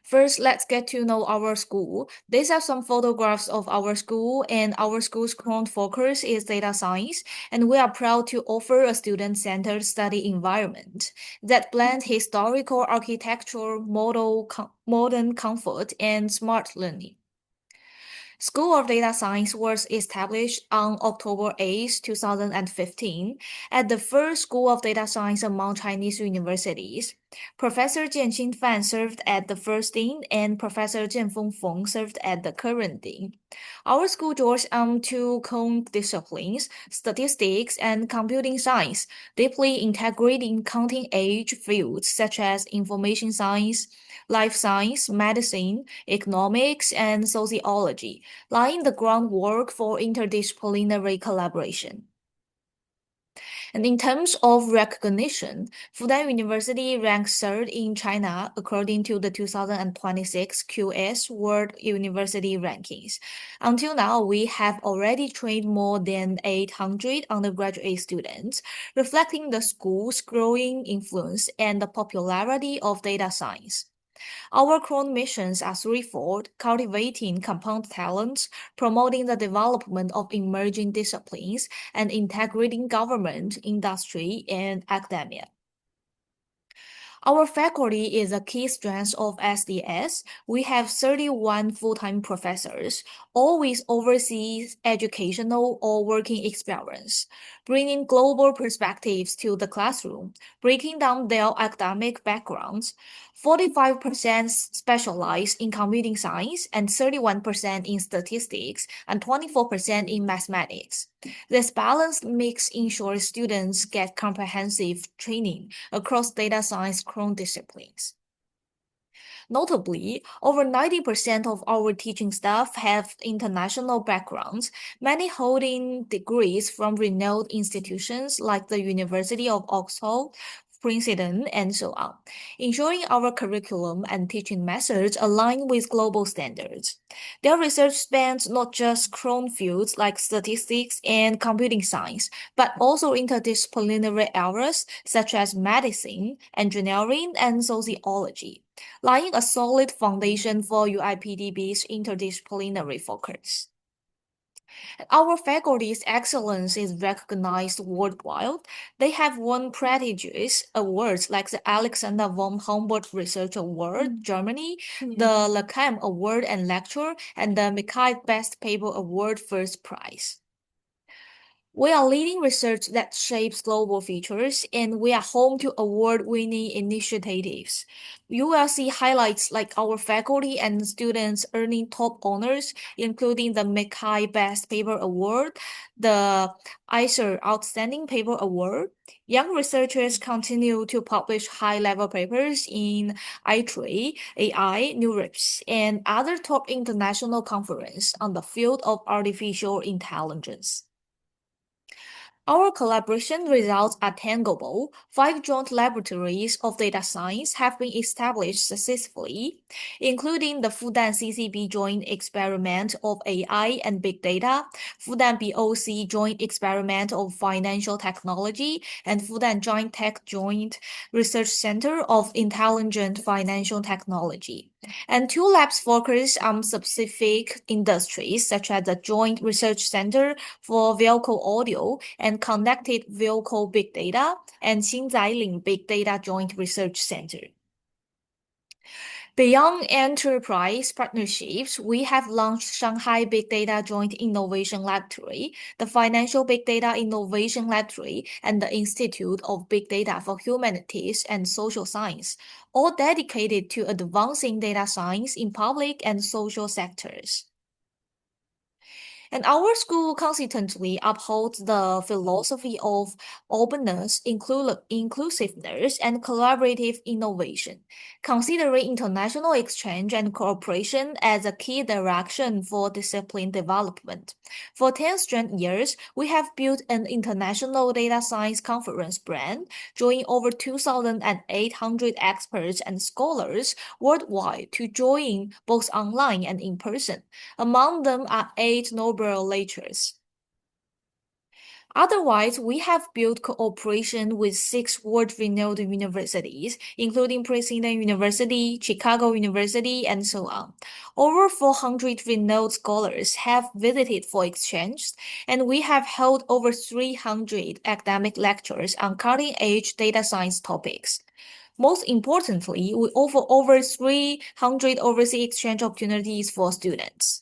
First, let's get to know our school. These are some photographs of our school, and our school's current focus is data science, and we are proud to offer a student-centered study environment that blends historical architecture, modern comfort, and smart learning. School of Data Science was established on October 8, 2015, at the first School of Data Science among Chinese universities. Professor Jianxin Fan served as the first dean, and Professor Jianfeng Feng served as the current dean. Our school draws on two core disciplines, statistics and computing science, deeply integrating cutting-edge fields such as information science, life science, medicine, economics, and sociology, laying the groundwork for interdisciplinary collaboration. And in terms of recognition, Fudan University ranks third in China according to the 2026 QS World University Rankings. Until now, we have already trained more than 800 undergraduate students, reflecting the school's growing influence and the popularity of data science. Our current missions are threefold: cultivating compound talents, promoting the development of emerging disciplines, and integrating government, industry, and academia. Our faculty is a key strength of SDS. We have 31 full-time professors, all with overseas educational or working experience, bringing global perspectives to the classroom, breaking down their academic backgrounds. 45% specialize in computing science, and 31% in statistics, and 24% in mathematics. This balanced mix ensures students get comprehensive training across data science core disciplines. Notably, over 90% of our teaching staff have international backgrounds, many holding degrees from renowned institutions like the University of Oxford, Princeton, and so on, ensuring our curriculum and teaching methods align with global standards. Their research spans not just core fields like statistics and computing science, but also interdisciplinary areas such as medicine, engineering, and sociology, laying a solid foundation for UIPDB's interdisciplinary focus. Our faculty's excellence is recognized worldwide. They have won prestigious awards like the Alexander von Humboldt Research Award, Germany, the Lacan Award and Lecture, and the Mackay Best Paper Award First Prize. We are leading research that shapes global futures, and we are home to award-winning initiatives. You will see highlights like our faculty and students earning top honors, including the Mackay Best Paper Award, the ICER Outstanding Paper Award. Young researchers continue to publish high-level papers in I3, AI, NeurIPS, and other top international conferences on the field of artificial intelligence. Our collaboration results are tangible. 5 joint laboratories of data science have been established successfully, including the Fudan CCB Joint Experiment of AI and Big Data, Fudan BOC Joint Experiment of Financial Technology, and Fudan Joint Tech Joint Research Center of Intelligent Financial Technology. And 2 labs focus on specific industries, such as the Joint Research Center for Vehicle Audio and Connected Vehicle Big Data, and Xinzailing Big Data Joint Research Center. Beyond enterprise partnerships, we have launched Shanghai Big Data Joint Innovation Laboratory, the Financial Big Data Innovation Laboratory, and the Institute of Big Data for Humanities and Social Science, all dedicated to advancing data science in public and social sectors. And our school consistently upholds the philosophy of openness, inclusiveness, and collaborative innovation, considering international exchange and cooperation as a key direction for discipline development. For 10 straight years, we have built an international data science conference brand, drawing over 2,800 experts and scholars worldwide to join both online and in person. Among them are 8 Nobel laureates. Otherwise, we have built cooperation with 6 world-renowned universities, including Princeton University, Chicago University, and so on. Over 400 renowned scholars have visited for exchange, and we have held over 300 academic lectures on cutting-edge data science topics. Most importantly, we offer over 300 overseas exchange opportunities for students.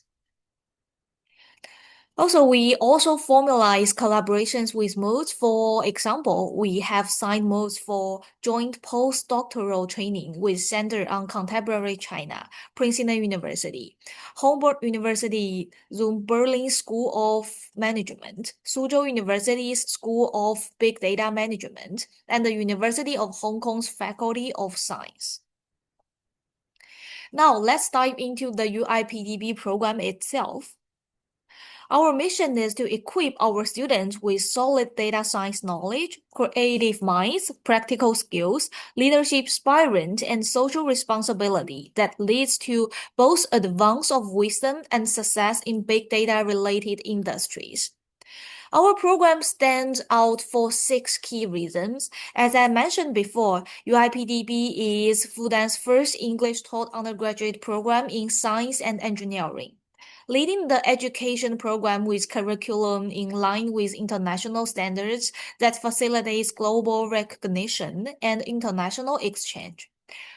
Also, we also formalize collaborations with MOOCs. For example, we have signed MOOCs for joint postdoctoral training with Center on Contemporary China, Princeton University, Humboldt University, Zoom Berlin School of Management, Suzhou University's School of Big Data Management, and the University of Hong Kong's Faculty of Science. Now, let's dive into the UIPDB program itself. Our mission is to equip our students with solid data science knowledge, creative minds, practical skills, leadership spirit, and social responsibility that leads to both advance of wisdom and success in big data-related industries. Our program stands out for 6 key reasons. As I mentioned before, UIPDB is Fudan's first English-taught undergraduate program in science and engineering, leading the education program with curriculum in line with international standards that facilitates global recognition and international exchange.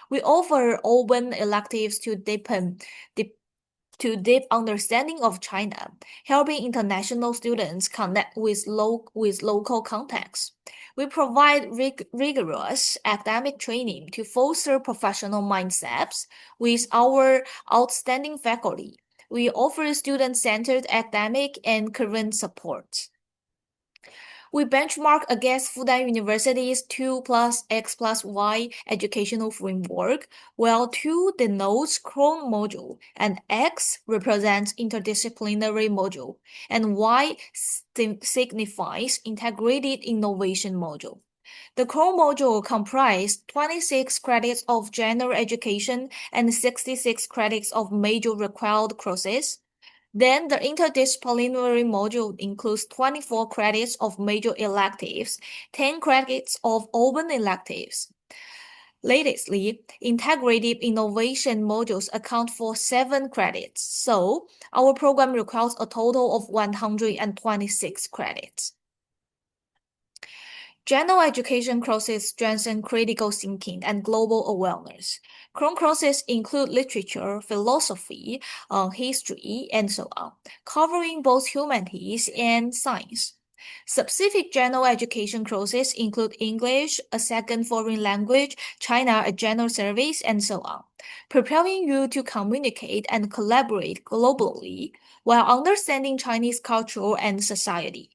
We offer open electives to deepen deep understanding of China, helping international students connect with local contexts. We provide rigorous academic training to foster professional mindsets with our outstanding faculty. We offer student-centered academic and career support. We benchmark against Fudan University's 2 plus X plus Y educational framework, where 2 denotes Chrome module and X represents interdisciplinary module, and Y signifies integrated innovation module. The core module comprises 26 credits of general education and 66 credits of major required courses. Then the interdisciplinary module includes 24 credits of major electives, 10 credits of open electives. Lately, integrative innovation modules account for 7 credits, so our program requires a total of 126 credits. General education courses strengthen critical thinking and global awareness. Chrome courses include literature, philosophy, history, and so on, covering both humanities and science. Specific general education courses include English, a second foreign language, China, a general service, and so on, preparing you to communicate and collaborate globally while understanding Chinese culture and society.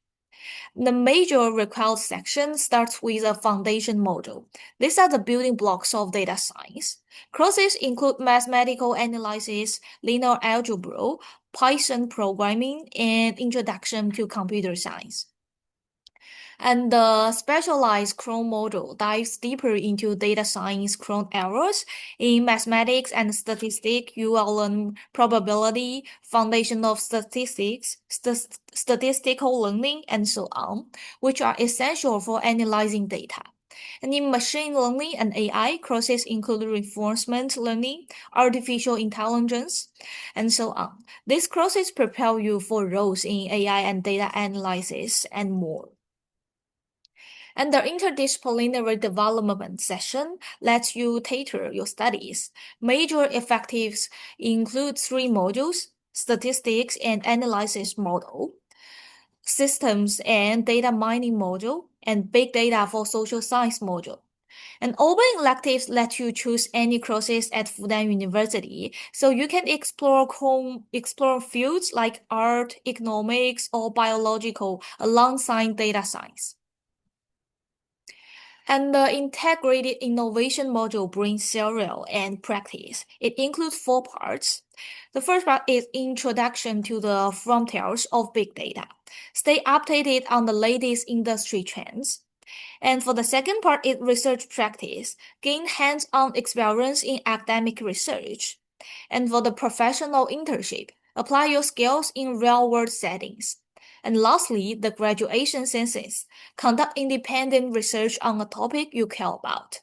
The major required section starts with a foundation module. These are the building blocks of data science. Courses include mathematical analysis, linear algebra, Python programming, and introduction to computer science. And the specialized Chrome module dives deeper into data science Chrome areas. In mathematics and statistics, you will learn probability, foundation of statistics, statistical learning, and so on, which are essential for analyzing data. And in machine learning and AI, courses include reinforcement learning, artificial intelligence, and so on. These courses prepare you for roles in AI and data analysis and more. And the interdisciplinary development session lets you tailor your studies. Major electives include 3 modules: statistics and analysis module, systems and data mining module, and big data for social science module. And open electives let you choose any courses at Fudan University, so you can explore fields like art, economics, or biological alongside data science. And the integrated innovation module brings theory and practice. It includes 4 parts. The first part is introduction to the frontiers of big data. Stay updated on the latest industry trends. And for the second part is research practice. Gain hands-on experience in academic research. And for the professional internship, apply your skills in real-world settings. And lastly, the graduation thesis. Conduct independent research on a topic you care about.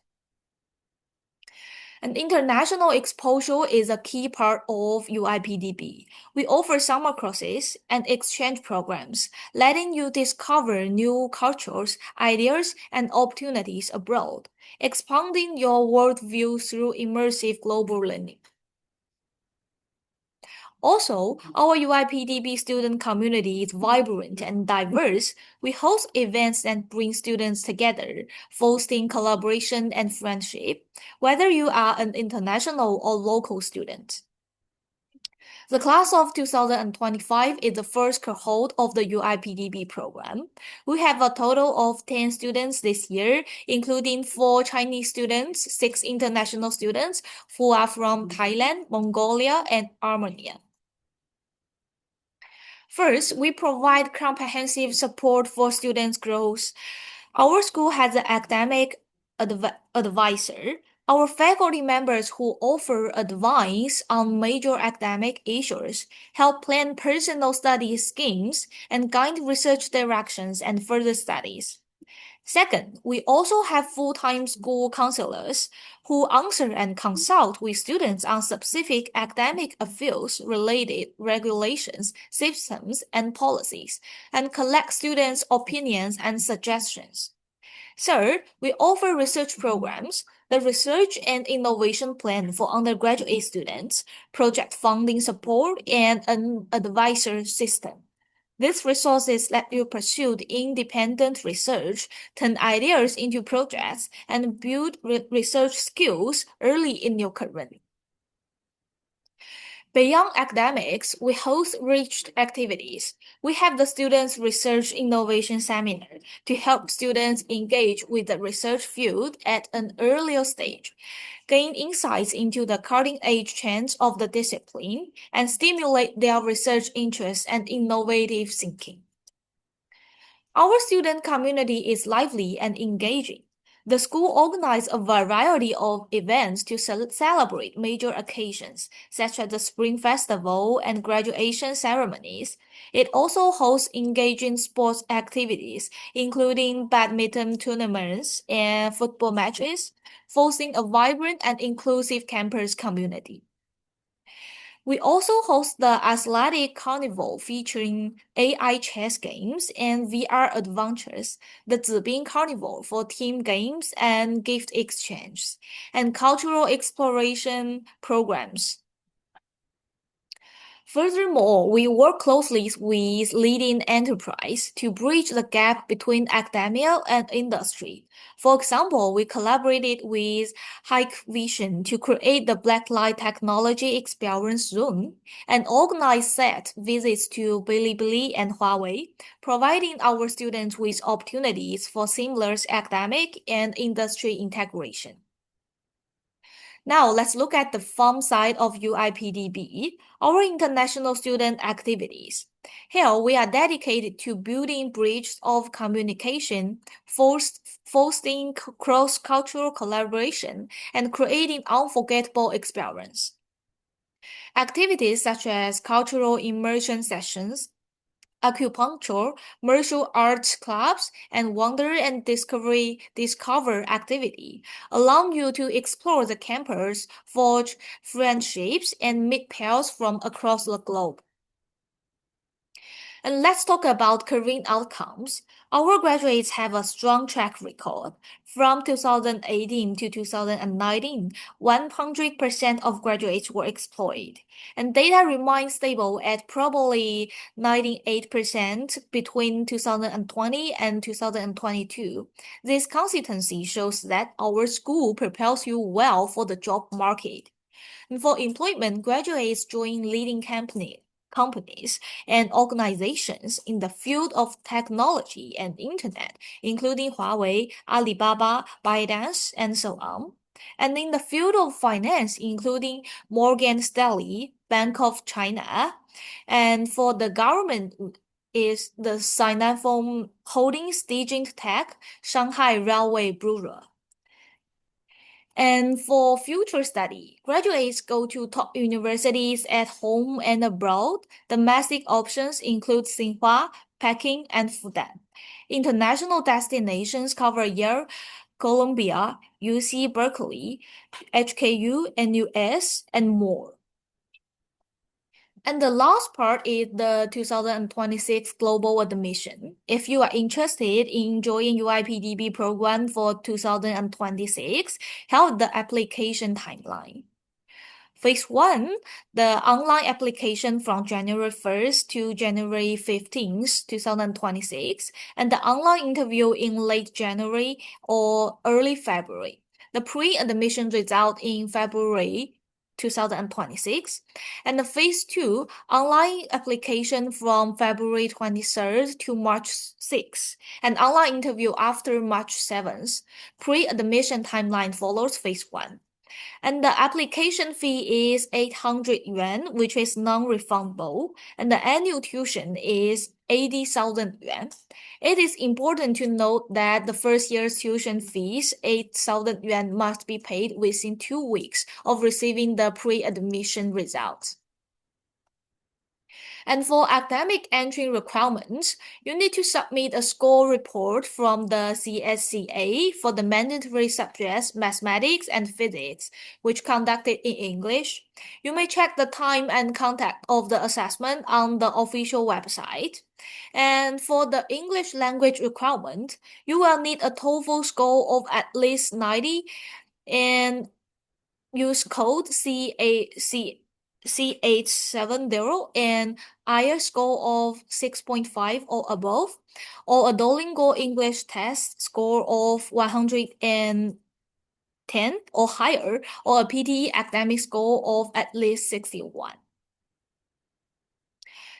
And international exposure is a key part of UIPDB. We offer summer courses and exchange programs, letting you discover new cultures, ideas, and opportunities abroad, expanding your worldview through immersive global learning. Also, our UIPDB student community is vibrant and diverse. We host events that bring students together, fostering collaboration and friendship, whether you are an international or local student. The class of 2025 is the first cohort of the UIPDB program. We have a total of 10 students this year, including 4 Chinese students, 6 international students who are from Thailand, Mongolia, and Armenia. First, we provide comprehensive support for students' growth. Our school has an academic advisor. Our faculty members who offer advice on major academic issues, help plan personal study schemes, and guide research directions and further studies. Second, we also have full-time school counselors who answer and consult with students on specific academic fields-related regulations, systems, and policies, and collect students' opinions and suggestions. Third, we offer research programs, the Research and Innovation Plan for undergraduate students, project funding support, and an advisor system. These resources let you pursue independent research, turn ideas into projects, and build research skills early in your career. Beyond academics, we host rich activities. We have the Students' Research Innovation Seminar to help students engage with the research field at an earlier stage, gain insights into the cutting-edge trends of the discipline, and stimulate their research interest and innovative thinking. Our student community is lively and engaging. The school organizes a variety of events to celebrate major occasions, such as the Spring Festival and graduation ceremonies. It also hosts engaging sports activities, including badminton tournaments and football matches, fostering a vibrant and inclusive campus community. We also host the Athletic Carnival featuring AI chess games and VR adventures, the Zibing Carnival for team games and gift exchanges, and cultural exploration programs. Furthermore, we work closely with leading enterprise to bridge the gap between academia and industry. For example, we collaborated with Hikvision to create the Blacklight Technology Experience Zone and organize set visits to Bilibili and Huawei, providing our students with opportunities for seamless academic and industry integration. Now, let's look at the fun side of UIPDB, our international student activities. Here, we are dedicated to building bridges of communication, fostering cross-cultural collaboration, and creating unforgettable experience. Activities such as cultural immersion sessions, acupuncture, martial arts clubs, and wonder and discover activity allow you to explore the campus, forge friendships, and meet peers from across the globe. And let's talk about career outcomes. Our graduates have a strong track record. From 2018 to 2019, 100% of graduates were employed, and data remains stable at probably 98% between 2020 and 2022. This consistency shows that our school prepares you well for the job market. And for employment, graduates join leading companies and organizations in the field of technology and internet, including Huawei, Alibaba, ByteDance, and so on. And in the field of finance, including Morgan Stanley, Bank of China. And for the government is the Sinopharm Holdings, Digit Tech, Shanghai Railway Bureau. And for future study, graduates go to top universities at home and abroad. Domestic options include Tsinghua, Peking, and Fudan. International destinations cover Yale, Columbia, UC Berkeley, HKU, NUS, and more. And the last part is the 2026 global admission. If you are interested in joining UIPDB program for 2026, have the application timeline. Phase 1, the online application from January 1st to January 15th, 2026, and the online interview in late January or early February. The pre-admission result in February 2026, and the phase 2 online application from February 23rd to March 6th, and online interview after March 7th. Pre-admission timeline follows phase 1. And the application fee is 800 yuan, which is non-refundable, and the annual tuition is 80,000 yuan. It is important to note that the first year's tuition fees, 8,000 yuan, must be paid within 2 weeks of receiving the pre-admission results. And for academic entry requirements, you need to submit a score report from the CSCA for the mandatory subjects mathematics and physics, which conducted in English. You may check the time and contact of the assessment on the official website. And for the English language requirement, you will need a TOEFL score of at least 90 and use code C870 and IELTS score of 6.5 or above, or a Duolingo English test score of 110 or higher, or a PTE academic score of at least 61.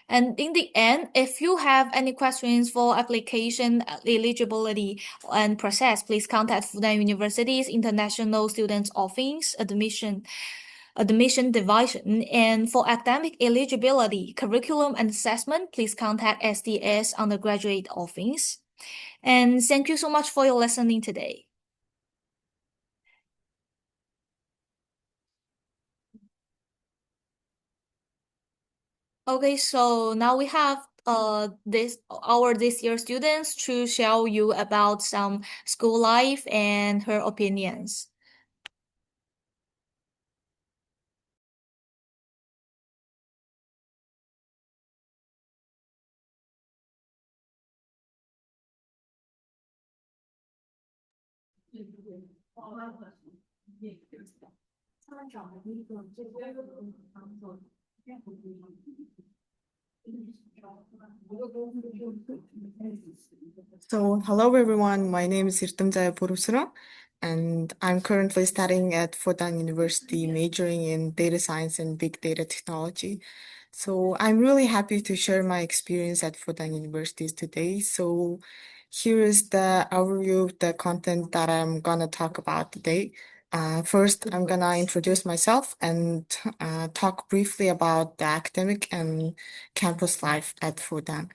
And in the end, if you have any questions for application eligibility and process, please contact Fudan University's International Students Office admission division. And for academic eligibility, curriculum and assessment, please contact SDS Undergraduate Office. And thank you so much for your listening today. Okay, so now we have this year students to show you about some school life and her opinions. So, hello everyone. My name is Irtumjaya Porusura, and I'm currently studying at Fudan University, majoring in data science and big data technology. So, I'm really happy to share my experience at Fudan University today. So, here is the overview of the content that I'm gonna talk about today. First, I'm gonna introduce myself and talk briefly about the academic and campus life at Fudan.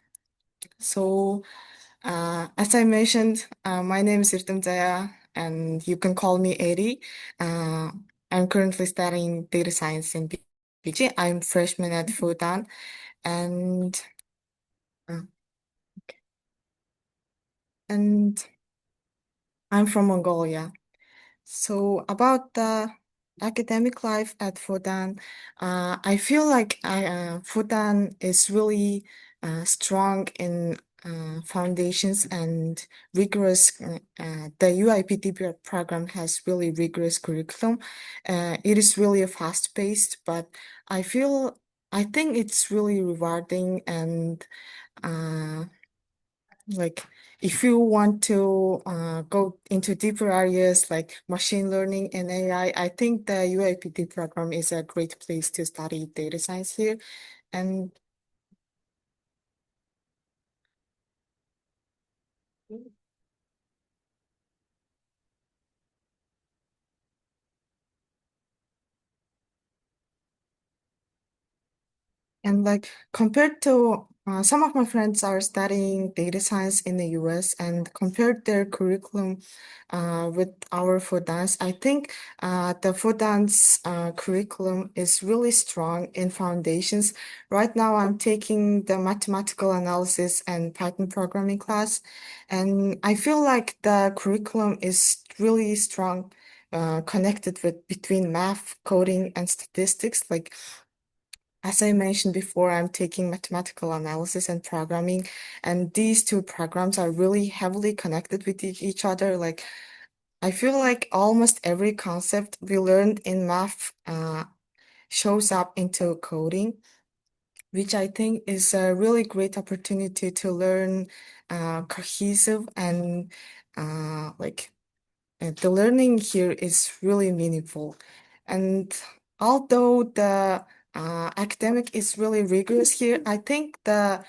So, as I mentioned, my name is Irtem Jaya, and you can call me Eri. Uh, I'm currently studying data science in BG. I'm freshman at Fudan, and uh, and I'm from Mongolia. So about the academic life at Fudan, I feel like Fudan is really strong in foundations and rigorous. The UIPDB program has really rigorous curriculum. It is really a fast-paced, but I think it's really rewarding and uh, like if you want to go into deeper areas like machine learning and AI, I think the UIPT program is a great place to study data science here. And like compared to some of my friends are studying data science in the US and compared their curriculum with our Fudan's, I think the Fudan's curriculum is really strong in foundations. Right now, I'm taking the mathematical analysis and Python programming class, and I feel like the curriculum is really strong, connected with between math, coding, and statistics. Like as I mentioned before, I'm taking mathematical analysis and programming, and these two programs are really heavily connected with each other. Like, I feel like almost every concept we learned in math shows up into coding, which I think is a really great opportunity to learn cohesive and like the learning here is really meaningful. And although the academic is really rigorous here, I think the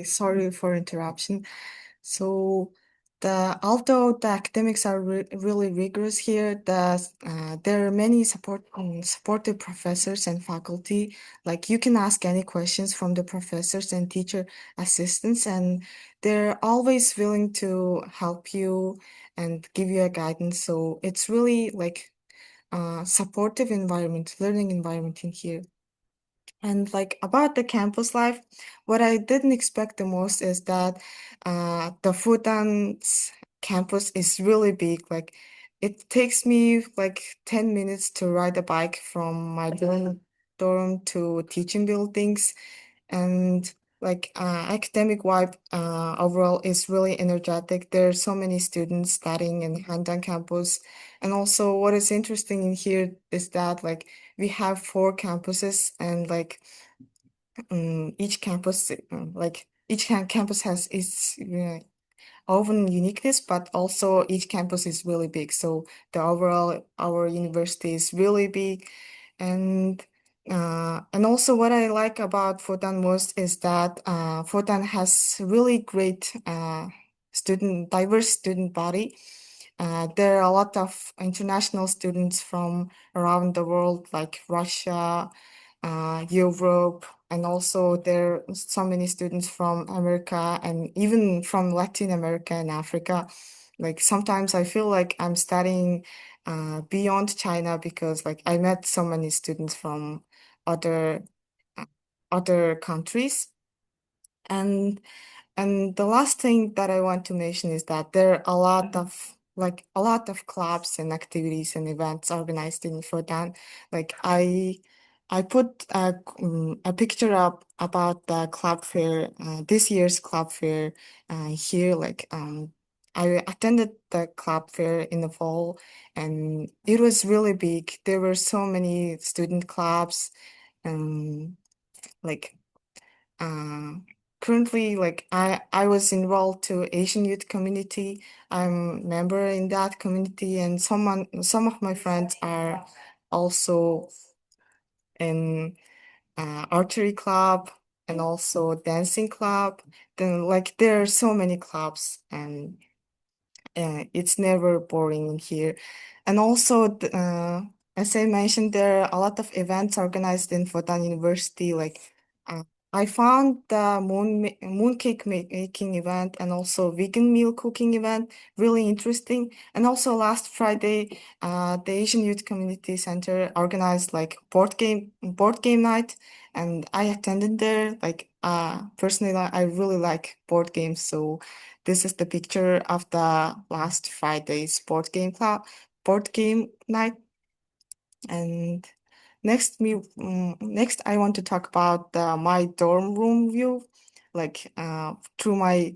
sorry for interruption. So the although the academics are really rigorous here, there are many supportive professors and faculty. Like you can ask any questions from the professors and teacher assistants, and they're always willing to help you and give you a guidance. So it's really like supportive environment, learning environment in here. And like about the campus life, what I didn't expect the most is that the Fudan's campus is really big. Like it takes me like 10 minutes to ride a bike from my dorm to teaching buildings. And academic vibe overall is really energetic. There are so many students studying in Handan campus. And also what is interesting in here is that we have 4 campuses and each campus campus has its own uniqueness, but also each campus is really big. So the overall our university is really big, and also what I like about Fudan most is that Fudan has really great diverse student body. There are a lot of international students from around the world, like Russia, Europe, and also there are so many students from America and even from Latin America and Africa. Like sometimes I feel like I'm studying beyond China because I met so many students from other uh, other countries. And the last thing that I want to mention is that there are a lot of clubs and activities and events organized in Fudan. Like I put a picture up about the club fair, this year's club fair here. I attended the club fair in the fall, and it was really big. There were so many student clubs, um, like uh, currently, I was enrolled to Asian Youth Community. I'm member in that community, and some of my friends are also in archery club and also dancing club. Then there are so many clubs, and it's never boring in here. And also, as I mentioned, there are a lot of events organized in Fudan University. Uh, I found the mooncake making event and also vegan meal cooking event really interesting. And also last Friday, the Asian Youth Community Center organized board game night, and I attended there. Personally, I really like board games, so this is the picture of the last Friday's board game night. And next I want to talk about my dorm room view. Through my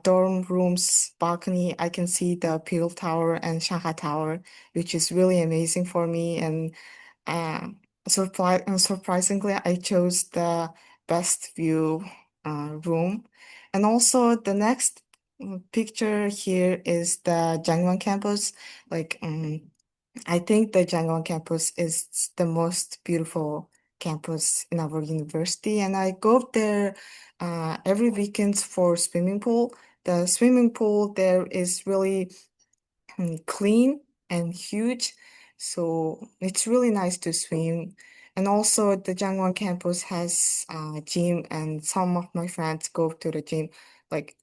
dorm room's balcony, I can see the Peel Tower and Shanghai Tower, which is really amazing for me. And uh, surprisingly, I chose the best view room. And also the next picture here is the Jiangwan campus. Like, I think the Jiangwan campus is the most beautiful campus in our university, and I go there every weekends for swimming pool. The swimming pool there is really clean and huge. So it's really nice to swim. And also the Jiangwan campus has a gym, and some of my friends go to the gym.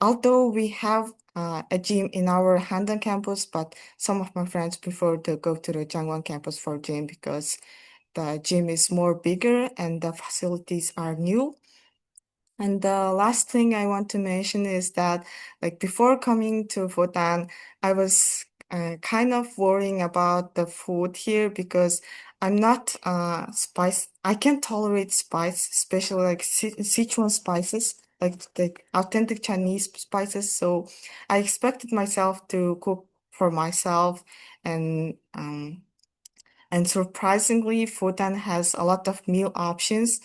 Although we have a gym in our Handan campus, but some of my friends prefer to go to the Jiangwan campus for gym because the gym is more bigger and the facilities are new. And the last thing I want to mention is that, before coming to Fudan, I was kind of worrying about the food here because I'm not spice. I can't tolerate spice, especially Sichuan spices, like the authentic Chinese spices. So I expected myself to cook for myself, and surprisingly, Fudan has a lot of meal options.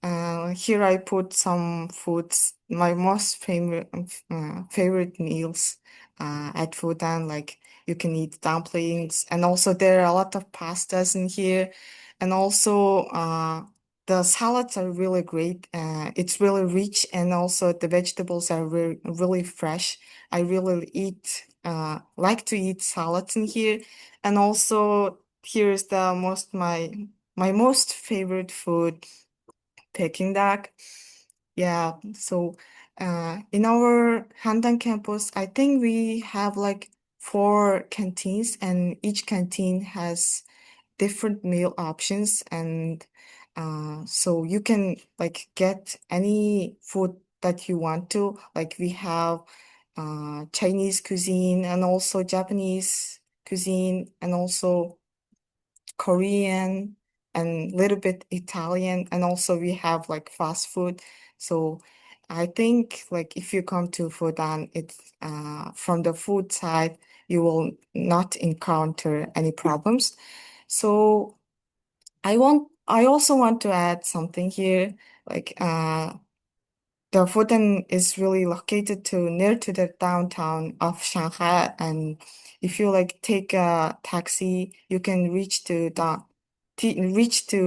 Here I put some foods, my most favorite meals at Fudan. Like you can eat dumplings, and also there are a lot of pastas in here, and also the salads are really great. It's really rich, and also the vegetables are really fresh. I really like to eat salads in here, and also here's the my most favorite food, Peking duck. Yeah, so in our Handan campus, I think we have 4 canteens, and each canteen has different meal options, and so you can get any food that you want to. Like we have Chinese cuisine and also Japanese cuisine and also Korean and a little bit Italian, and also we have like fast food. So I think like if you come to Fudan, it's from the food side, you will not encounter any problems. So I also want to add something here, like the Fudan is really located near to the downtown of Shanghai, and if you like take a taxi, you can reach to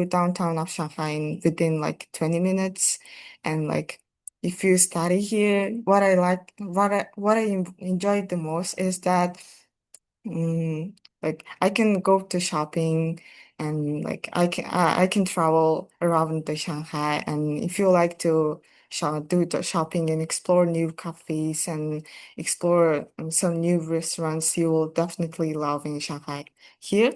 downtown of Shanghai within like 20 minutes. And like if you study here, what I enjoyed the most is that like I can go to shopping, and like I can travel around the Shanghai, and if you like to do the shopping and explore new cafes and explore some new restaurants, you will definitely love in Shanghai here.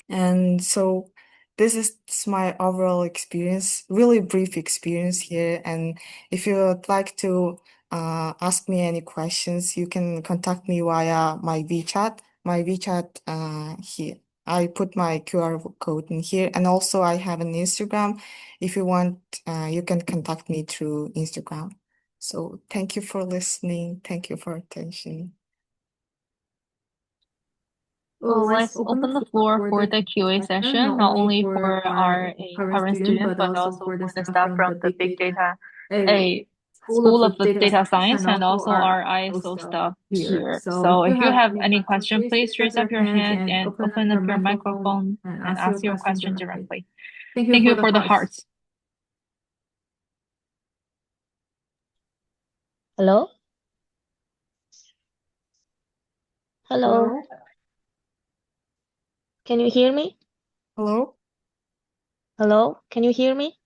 And so this is my overall experience, really brief experience here. And if you would like to ask me any questions, you can contact me via my WeChat. My WeChat here. I put my QR code in here, and also I have an Instagram. If you want, you can contact me through Instagram. So thank you for listening. Thank you for attention. Well, let's open the floor for the QA session, not only for our current student, but also for the staff from the Big Data, a School of the Data Science, and also our ISO staff here. So if you have any question, please raise up your hand and open up your microphone and ask your question directly. Thank you for the hearts. Hello? Hello? Can you hear me? Hello? Hello? Can you hear me?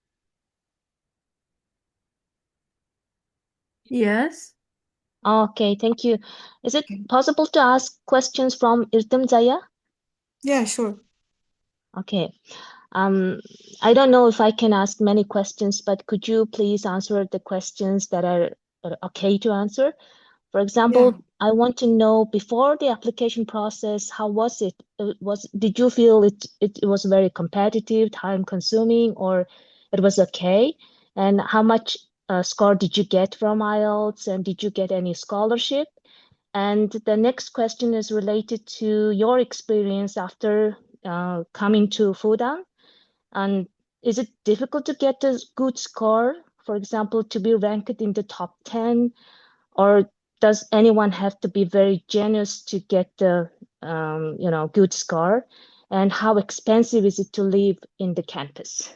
Yes. Okay, thank you. Is it possible to ask questions from Irtem Zaya? Yeah, sure. Okay. I don't know if I can ask many questions, but could you please answer the questions that are okay to answer? For example, I want to know before the application process, how was it? Did you feel it was very competitive, time consuming, or it was okay? And how much score did you get from IELTS, and did you get any scholarship? And the next question is related to your experience after coming to Fudan. And is it difficult to get a good score, for example, to be ranked in the top 10? Or does anyone have to be very generous to get the good score? And how expensive is it to live in the campus?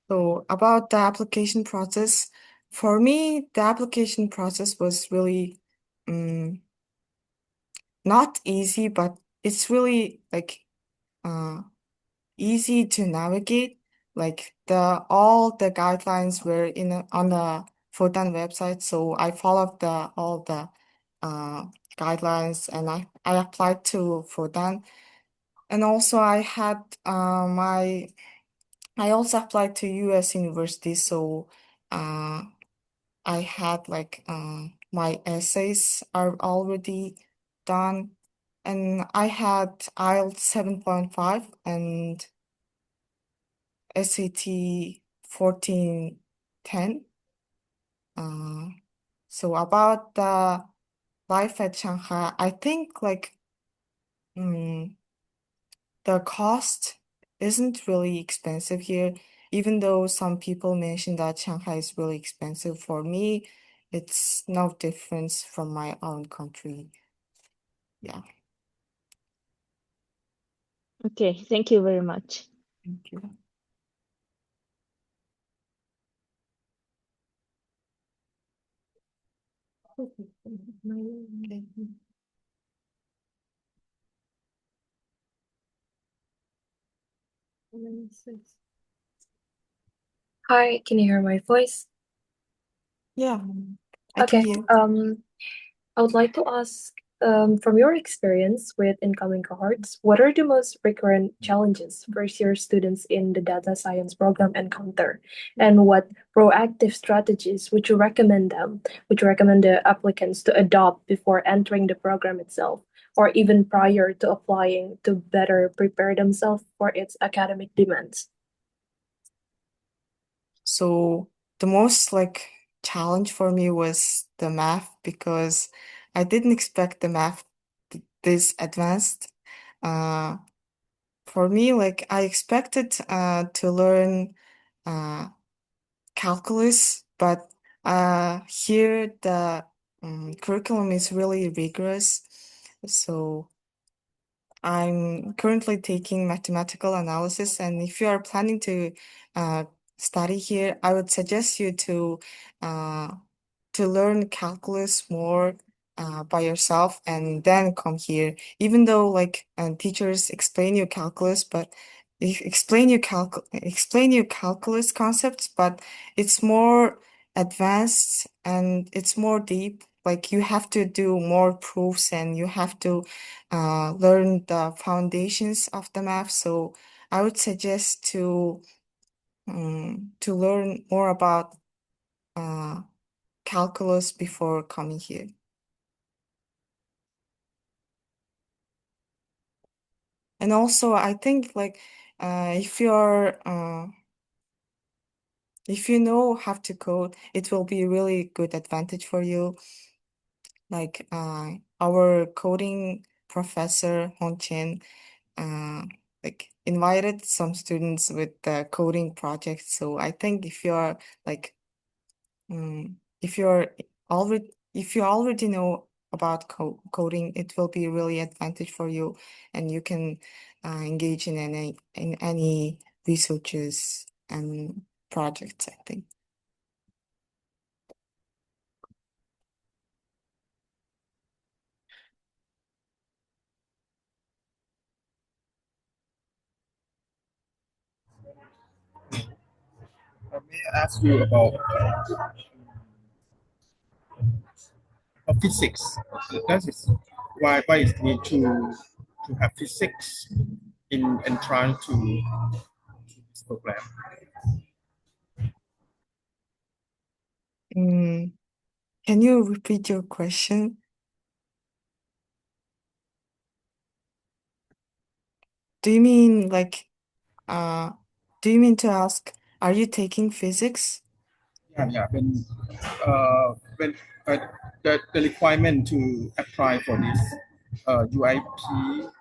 So about the application process, for me, the application process was really not easy, but it's really like easy to navigate. Like all the guidelines were on the Fudan website, so I followed all the guidelines, and I applied to Fudan, and also I also applied to US universities, so I had like my essays are already done, and I had IELTS 7.5 and SAT 1410. So about the life at Shanghai, I think like the cost isn't really expensive here, even though some people mention that Shanghai is really expensive. For me, it's no difference from my own country. Yeah. Okay, thank you very much. Thank you. Hi, can you hear my voice? Yeah, I can hear. I would like to ask, from your experience with incoming cohorts, what are the most recurrent challenges first-year students in the data science program encounter? And what proactive strategies would you recommend the applicants to adopt before entering the program itself? or even prior to applying to better prepare themselves for its academic demands? So the most like challenge for me was the math because I didn't expect the math this advanced. Uh, for me, like I expected to learn calculus, but here the curriculum is really rigorous. So I'm currently taking mathematical analysis, and if you are planning to uh, study here, I would suggest you uh, to learn calculus more by yourself and then come here. Even though like teachers explain you calculus, but explain you calculus concepts, but it's more advanced and it's more deep. Like you have to do more proofs and you have to learn the foundations of the math. So I would suggest to learn more about calculus before coming here. And also, I think like if you know how to code, it will be a really good advantage for you. Like our coding professor Hong Chin like invited some students with the coding project. So I think if you're like if you already know about coding, it will be really advantage for you, and you can engage in any researches and projects, I think. May I ask you about physics? That is why is need to have physics in entrance to this program? Can you repeat your question? Do you mean like do you mean to ask, are you taking physics? Yeah. When the requirement to apply for this UIPDB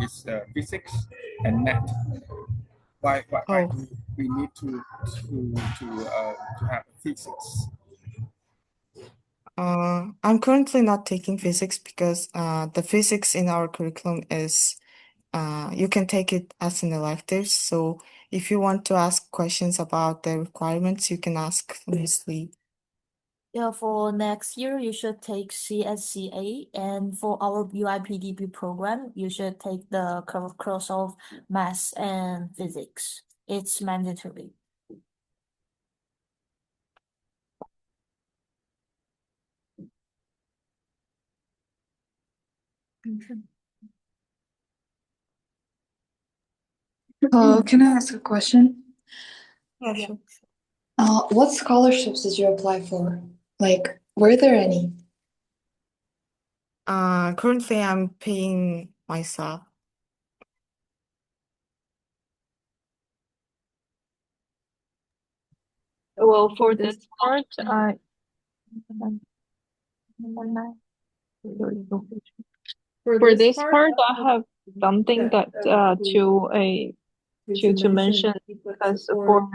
is physics and math. Why Oh. do we need to have physics? I'm currently not taking physics because the physics in our curriculum is you can take it as an elective. So if you want to ask questions about the requirements, you can ask Ms. Lee. Yeah, for next year, you should take CSCA, and for our UIPDB program, you should take the course of math and physics. It's mandatory. Can I ask a question? Yeah, sure. What scholarships did you apply for? Like, were there any? Currently I'm paying myself. Well, for this part, for this part, I have something that to mention, because for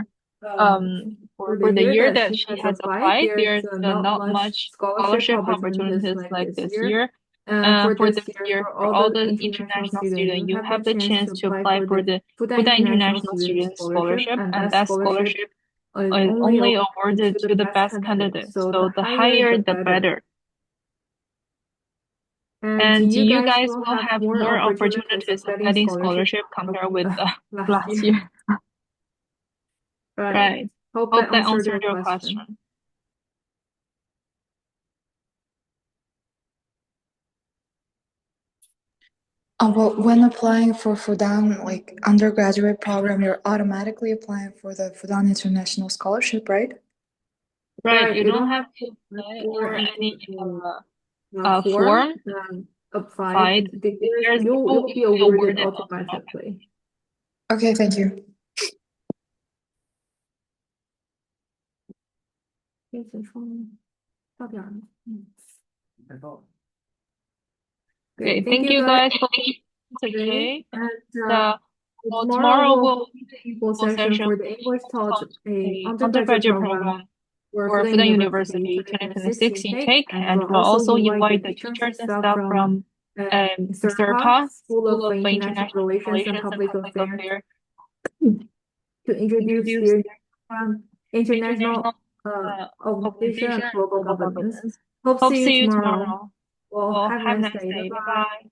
the year that she has applied, there's not much scholarship opportunities like this year. For this year, for all the international students, you have the chance to apply for the Fudan International Student Scholarship, and that scholarship is only awarded to the best candidate. So the higher, the better. And you guys will have more opportunities of getting scholarship compared with last year. Right. Hope that answered your question. Well, when applying for Fudan, like undergraduate program, you're automatically applying for the Fudan International Scholarship, right? Right. You don't have to apply or any form. applied, you'll be awarded automatically. Okay, thank you. Okay, thank you guys for today. And tomorrow we'll be the info session for the English taught a undergraduate program for Fudan University 2026 intake, and we'll also invite the teachers and staff from SERPA, School of International Relations and Public Affairs, to introduce their international organization and global governance. Hope to see you tomorrow. Well, have a nice day. Bye-bye.